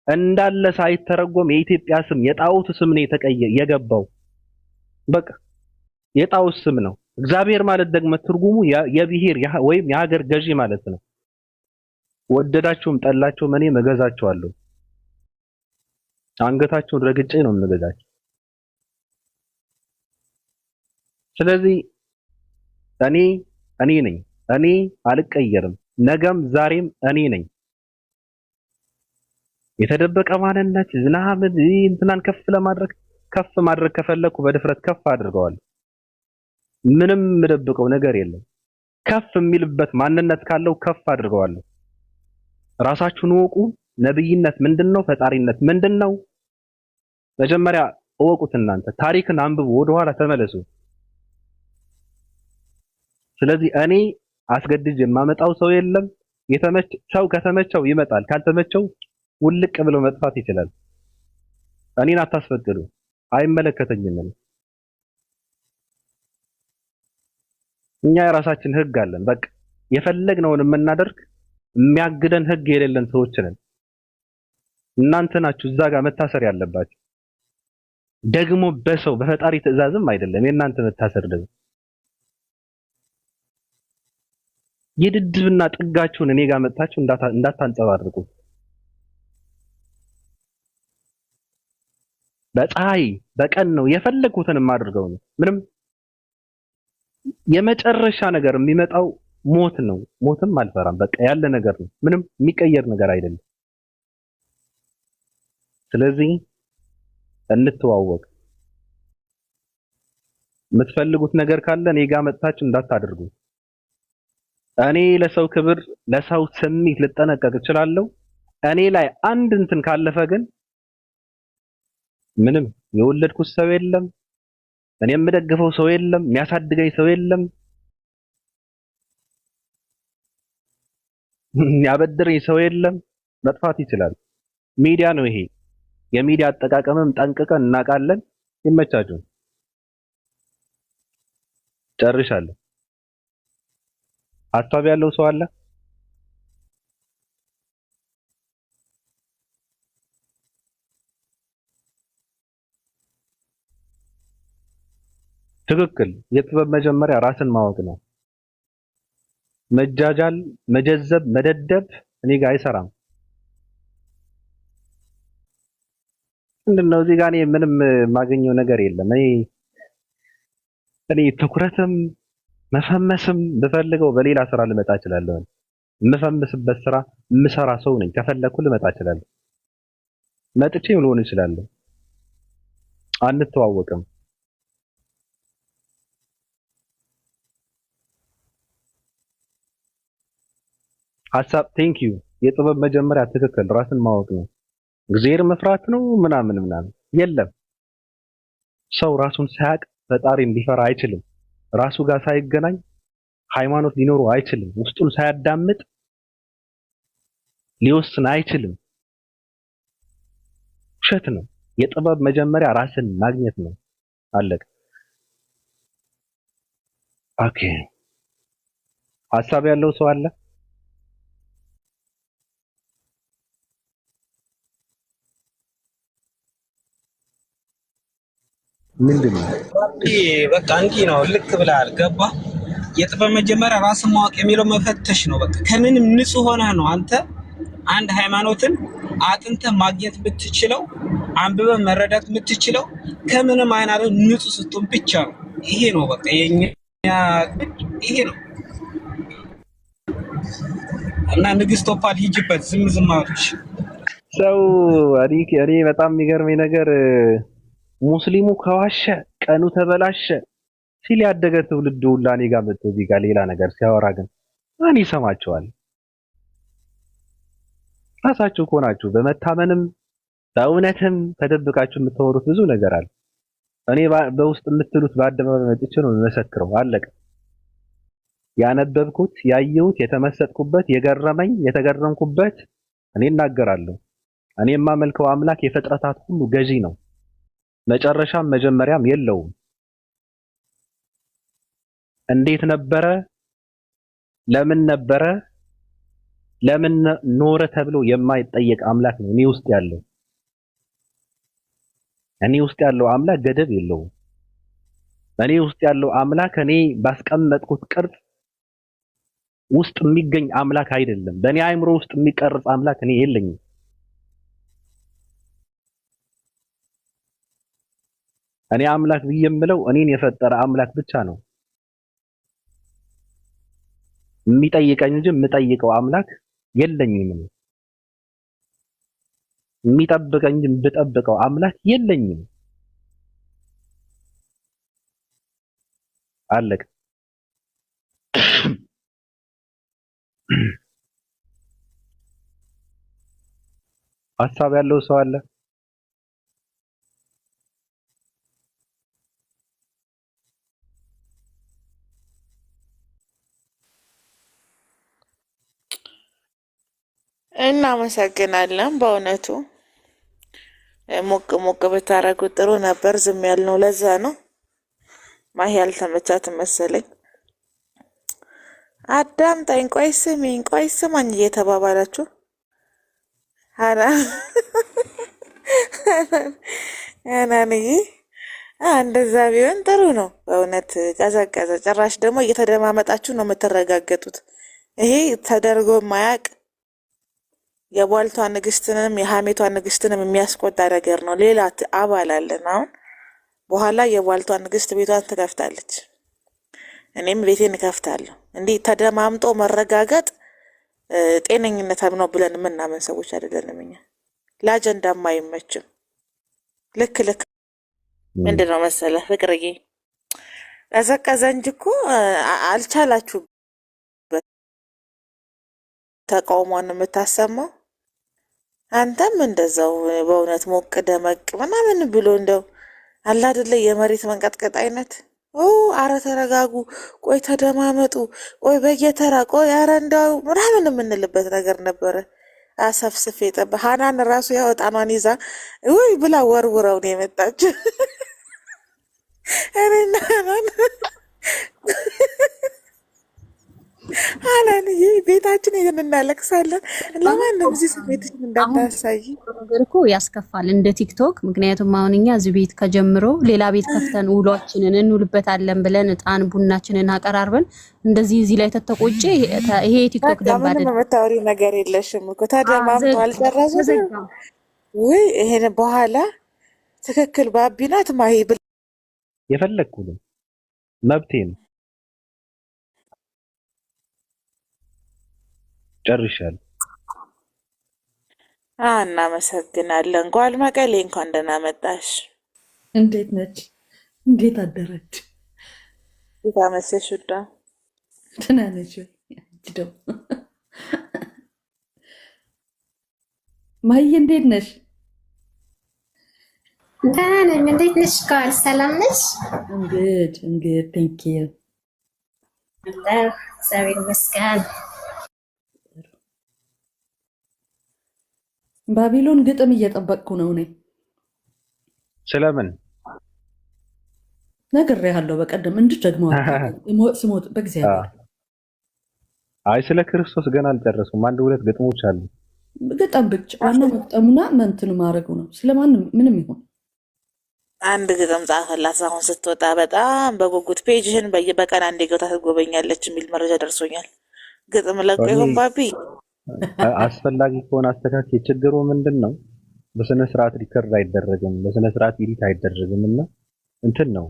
እንዳለ ሳይተረጎም የኢትዮጵያ ስም የጣዖት ስም ነው የገባው። በቃ የጣዖት ስም ነው። እግዚአብሔር ማለት ደግሞ ትርጉሙ የብሔር ወይም የሀገር ገዢ ማለት ነው። ወደዳችሁም ጠላችሁም እኔ መገዛችኋለሁ። አንገታችሁን ረግጬ ነው የምገዛችሁ። ስለዚህ እኔ ነኝ። እኔ አልቀየርም። ነገም ዛሬም እኔ ነኝ። የተደበቀ ማንነት ዝናብን እንትናን ከፍ ማድረግ ከፈለኩ በድፍረት ከፍ አድርገዋለሁ። ምንም የምደብቀው ነገር የለም። ከፍ የሚልበት ማንነት ካለው ከፍ አድርገዋለሁ። ራሳችሁን ወቁ። ነብይነት ምንድነው? ፈጣሪነት ምንድነው? መጀመሪያ እወቁት። እናንተ ታሪክን አንብቡ፣ ወደኋላ ተመለሱ። ስለዚህ እኔ አስገድጅ የማመጣው ሰው የለም። ሰው ከተመቸው ይመጣል፣ ካልተመቸው ውልቅ ብሎ መጥፋት ይችላል። እኔን አታስፈቅዱ። አይመለከተኝም። እኛ የራሳችን ህግ አለን። በቃ የፈለግነውን የምናደርግ የሚያግደን ህግ የሌለን ሰዎች ነን። እናንተ ናችሁ እዛ ጋር መታሰር ያለባችሁ። ደግሞ በሰው በፈጣሪ ትዕዛዝም አይደለም የእናንተ መታሰር። ደግሞ የድድብና ጥጋችሁን እኔ ጋር መጣችሁ እንዳታንጸባርቁ። በፀሐይ በቀን ነው የፈለኩትን የማደርገው ነው። ምንም የመጨረሻ ነገር የሚመጣው ሞት ነው። ሞትም አልፈራም። በቃ ያለ ነገር ነው። ምንም የሚቀየር ነገር አይደለም። ስለዚህ እንተዋወቅ። የምትፈልጉት ነገር ካለ እኔ ጋር መጥታችሁ እንዳታደርጉ። እኔ ለሰው ክብር ለሰው ስሜት ልጠነቀቅ እችላለሁ። እኔ ላይ አንድ እንትን ካለፈ ግን ምንም የወለድኩት ሰው የለም። እኔ የምደግፈው ሰው የለም። የሚያሳድገኝ ሰው የለም። ያበድረኝ ሰው የለም። መጥፋት ይችላል። ሚዲያ ነው ይሄ። የሚዲያ አጠቃቀምም ጠንቅቀን እናውቃለን። ይመቻችሁ። ጨርሻለሁ። ሀሳብ ያለው ሰው አለ? ትክክል። የጥበብ መጀመሪያ ራስን ማወቅ ነው። መጃጃል፣ መጀዘብ፣ መደደብ እኔ ጋር አይሰራም። ምንድነው እዚህ ጋር እኔ ምንም የማገኘው ነገር የለም። እኔ ትኩረትም መፈመስም ብፈልገው በሌላ ስራ ልመጣ እችላለሁ። የምፈምስበት ስራ የምሰራ ሰው ነኝ። ከፈለኩ ልመጣ እችላለሁ። መጥቼም ልሆን እችላለሁ። አንተዋወቅም። ሀሳብ ቴንክ ዩ። የጥበብ መጀመሪያ ትክክል ራስን ማወቅ ነው። እግዚአብሔር መፍራት ነው ምናምን የለም። ሰው ራሱን ሳያውቅ ፈጣሪን ሊፈራ አይችልም። ራሱ ጋር ሳይገናኝ ሃይማኖት ሊኖረው አይችልም። ውስጡን ሳያዳምጥ ሊወስን አይችልም። ውሸት ነው። የጥበብ መጀመሪያ ራስን ማግኘት ነው። አለቀ። ኦኬ። ሀሳብ ያለው ሰው አለ? ምንድነው? በቃ እንዲህ ነው። ልክ ብለሃል። ገባ? የጥበብ መጀመሪያ ራስን ማወቅ የሚለው መፈተሽ ነው። በቃ ከምንም ንጹህ ሆነህ ነው አንተ አንድ ሃይማኖትን አጥንተህ ማግኘት የምትችለው አንብበህ መረዳት የምትችለው ከምንም አይነት ንጹህ ስትሆን ብቻ ነው። ይሄ ነው በቃ የኛ ይሄ ነው። እና ንግስት ኦፓል ሂጅበት ዝም አለች። ሰው እኔ በጣም የሚገርመኝ ነገር ሙስሊሙ ከዋሸ ቀኑ ተበላሸ ሲል ያደገ ትውልድ ሁላ እኔ ጋር መጥቶ እዚህ ጋር ሌላ ነገር ሲያወራ ግን ማን ይሰማቸዋል? ራሳችሁ እኮ ናችሁ በመታመንም በእውነትም ተደብቃችሁ የምታወሩት ብዙ ነገር አለ። እኔ በውስጥ የምትሉት በአደባባይ መጥቼ ነው የምመሰክረው። አለቀ። ያነበብኩት፣ ያየሁት፣ የተመሰጥኩበት፣ የገረመኝ፣ የተገረምኩበት እኔ እናገራለሁ። እኔ የማመልከው አምላክ የፍጥረታት ሁሉ ገዢ ነው። መጨረሻም መጀመሪያም የለውም። እንዴት ነበረ? ለምን ነበረ? ለምን ኖረ ተብሎ የማይጠየቅ አምላክ ነው እኔ ውስጥ ያለው። እኔ ውስጥ ያለው አምላክ ገደብ የለውም። እኔ ውስጥ ያለው አምላክ እኔ ባስቀመጥኩት ቅርጽ ውስጥ የሚገኝ አምላክ አይደለም። በእኔ አእምሮ ውስጥ የሚቀርጽ አምላክ እኔ የለኝም። እኔ አምላክ ብዬ የምለው እኔን የፈጠረ አምላክ ብቻ ነው የሚጠይቀኝ እንጂ የምጠይቀው አምላክ የለኝም። የሚጠብቀኝ እንጂ የምጠብቀው አምላክ የለኝም። አለቀ። ሀሳብ ያለው ሰው አለ? እናመሰግናለን። በእውነቱ ሞቅ ሞቅ ብታረጉት ጥሩ ነበር። ዝም ያልነው ለዛ ነው። ማሂ ያልተመቻት መሰለኝ። አዳምጠኝ፣ ቆይ ስሚኝ፣ ቆይ ስማኝ እየተባባላችሁ ሀናንዬ እንደዛ ቢሆን ጥሩ ነው። በእውነት ቀዘቀዘ። ጭራሽ ደግሞ እየተደማመጣችሁ ነው የምትረጋገጡት። ይሄ ተደርጎ ማያቅ የቧልቷ ንግስትንም የሀሜቷ ንግስትንም የሚያስቆጣ ነገር ነው። ሌላ አባል አለን። አሁን በኋላ የቧልቷ ንግስት ቤቷን ትከፍታለች፣ እኔም ቤቴን እከፍታለሁ። እንዲህ ተደማምጦ መረጋገጥ ጤነኝነት ነው ብለን የምናምን ሰዎች አይደለንም እኛ። ለአጀንዳም አይመችም። ልክ ምንድን ነው መሰለህ ፍቅርዬ፣ ቀዘቀዘ እንጂ እኮ አልቻላችሁበት ተቃውሞን የምታሰማው። አንተም እንደዛው በእውነት ሞቅ ደመቅ ምናምን ብሎ እንደው አለ አይደለ የመሬት መንቀጥቀጥ አይነት። አረ ተረጋጉ፣ ቆይ ተደማመጡ፣ ቆይ በየተራ ቆይ፣ አረ እንደው ምናምን የምንልበት ነገር ነበረ። አሰፍስፌ ጠባ ሀናን ራሱ ያው ዕጣኗን ይዛ ውይ ብላ ወርውረው ነው የመጣችው። እኔና ሀናን ሀናንዬ ቤታችን ይህን እናለቅሳለን። ለማንም እዚህ ስሜትሽን እንዳታሳይ። ነገር እኮ ያስከፋል እንደ ቲክቶክ። ምክንያቱም አሁን እኛ እዚህ ቤት ከጀምሮ ሌላ ቤት ከፍተን ውሏችንን እንውልበታለን ብለን እጣን ቡናችንን አቀራርበን እንደዚህ እዚህ ላይ ተተቆጨ። ይሄ የቲክቶክ ደንብ አይደለም። መታወሪ ነገር የለሽም እኮ ተደማምቶ አልጨረሱም ወይ? ይሄን በኋላ ትክክል ባቢናት ማሂ የፈለግኩት መብቴ ነው። ጨርሻለሁ። እናመሰግናለን። ጓል መቀሌ እንኳን ደህና መጣሽ። እንዴት ነች? እንዴት አደረች? የታመሰሽ ውዳ ደህና ነች? ጅደው ማየ እንዴት ነሽ? ደህና ነኝ። እንዴት ነሽ? ጓል ሰላም ነሽ? እንግድ ቴንክ ዩ እግዚአብሔር ይመስገን። ባቢሎን ግጥም እየጠበቅኩ ነው እኔ። ስለምን ነግሬሃለሁ በቀደም እንድትደግመው ስሞት በእግዚአብሔር። አይ ስለ ክርስቶስ ገና አልጨረሱም። አንድ ሁለት ግጥሞች አሉ። ግጠም ብቻ ዋናው መቅጠሙና መንትን ማድረጉ ነው። ስለማንም ምንም ይሁን አንድ ግጥም ጻፈላት አሁን ስትወጣ በጣም በጉጉት ፔጅህን በቀን አንዴ ገብታ ትጎበኛለች የሚል መረጃ ደርሶኛል። ግጥም ለቆ ይሆን ባቢ? አስፈላጊ ከሆነ አስተካክ። ችግሩ ምንድን ነው? በስነ ስርዓት ሪከርድ አይደረግም፣ በስነ ስርዓት ኤዲት አይደረግም እና እንትን ነው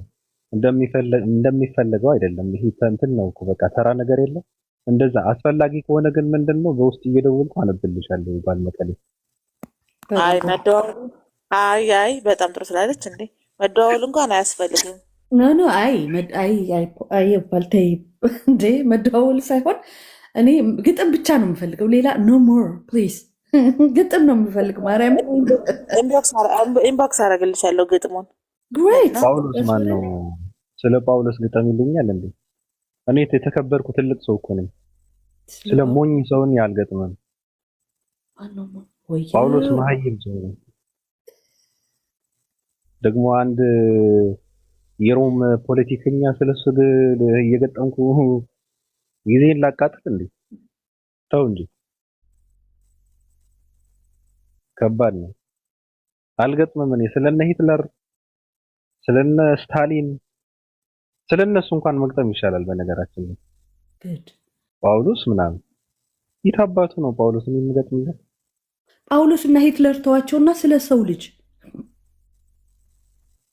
እንደሚፈልገው አይደለም። ይሄ እንትን ነው እኮ በቃ ተራ ነገር የለም እንደዛ። አስፈላጊ ከሆነ ግን ምንድን ነው በውስጥ እየደወልኩ አነብልሻለሁ ይባል መቀሌ። አይ መደዋወሉ አይ በጣም ጥሩ ስላለች እንዴ መደዋወሉ እንኳን አያስፈልግም። ኖ አይ ባልተይ እንዴ መደዋወል ሳይሆን እኔ ግጥም ብቻ ነው የምፈልገው፣ ሌላ ኖ ሞር ፕሊዝ። ግጥም ነው የምፈልግ። ማርያም ኢንቦክስ አደርግልሻለሁ ግጥሙን። ግሬት። ጳውሎስ ማን ነው? ስለ ጳውሎስ ግጥም ይልኛል እንዴ? እኔ የተከበርኩ ትልቅ ሰው እኮ ነኝ። ስለ ሞኝ ሰውን ያልገጥመን ጳውሎስ መሀይም ሰው ነው። ደግሞ አንድ የሮም ፖለቲከኛ ስለሱ እየገጠምኩ ጊዜን ላቃጥል እንዴ? ተው እንጂ ከባድ ነው። አልገጥምም። እኔ ስለነ ሂትለር ስለነ ስታሊን ስለነሱ እንኳን መግጠም ይሻላል። በነገራችን ላይ ጳውሎስ ምናምን የት አባቱ ነው ጳውሎስን የሚገጥምለት? ጳውሎስ እና ሂትለር ተዋቸውና ስለ ሰው ልጅ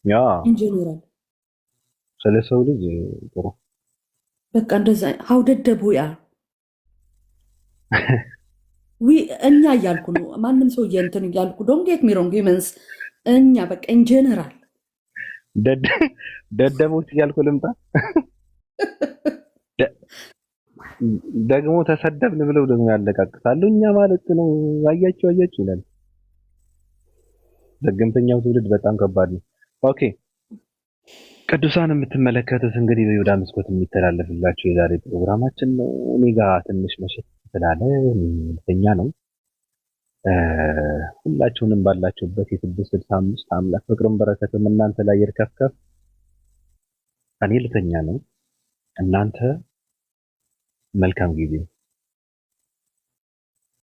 ያ ኢንጂነራል ስለ ሰው ልጅ ጥሩ በቃ እንደዛ ሀው ደደቡ ያ እኛ እያልኩ ነው። ማንም ሰው እንትን እያልኩ ዶንት ጌት ሚ ሮንግ ሂውመንስ እኛ በቃ ኢንጂነራል ደደቦች እያልኩ ልምጣ። ደግሞ ተሰደብን ብለው ደግሞ ያለቃቅሳሉ። እኛ ማለት ነው አያችሁ ይላል። ዘገምተኛው ትውልድ በጣም ከባድ ነው። ኦኬ ቅዱሳን የምትመለከቱት እንግዲህ በይሁዳ መስኮት የሚተላለፍላችሁ የዛሬ ፕሮግራማችን ነው። እኔ ጋር ትንሽ መሸት ስላለ ልተኛ ነው። ሁላችሁንም ባላችሁበት የ665 አምላክ ፍቅርም በረከትም እናንተ ላይ ይርከፍከፍ። እኔ ልተኛ ነው። እናንተ መልካም ጊዜ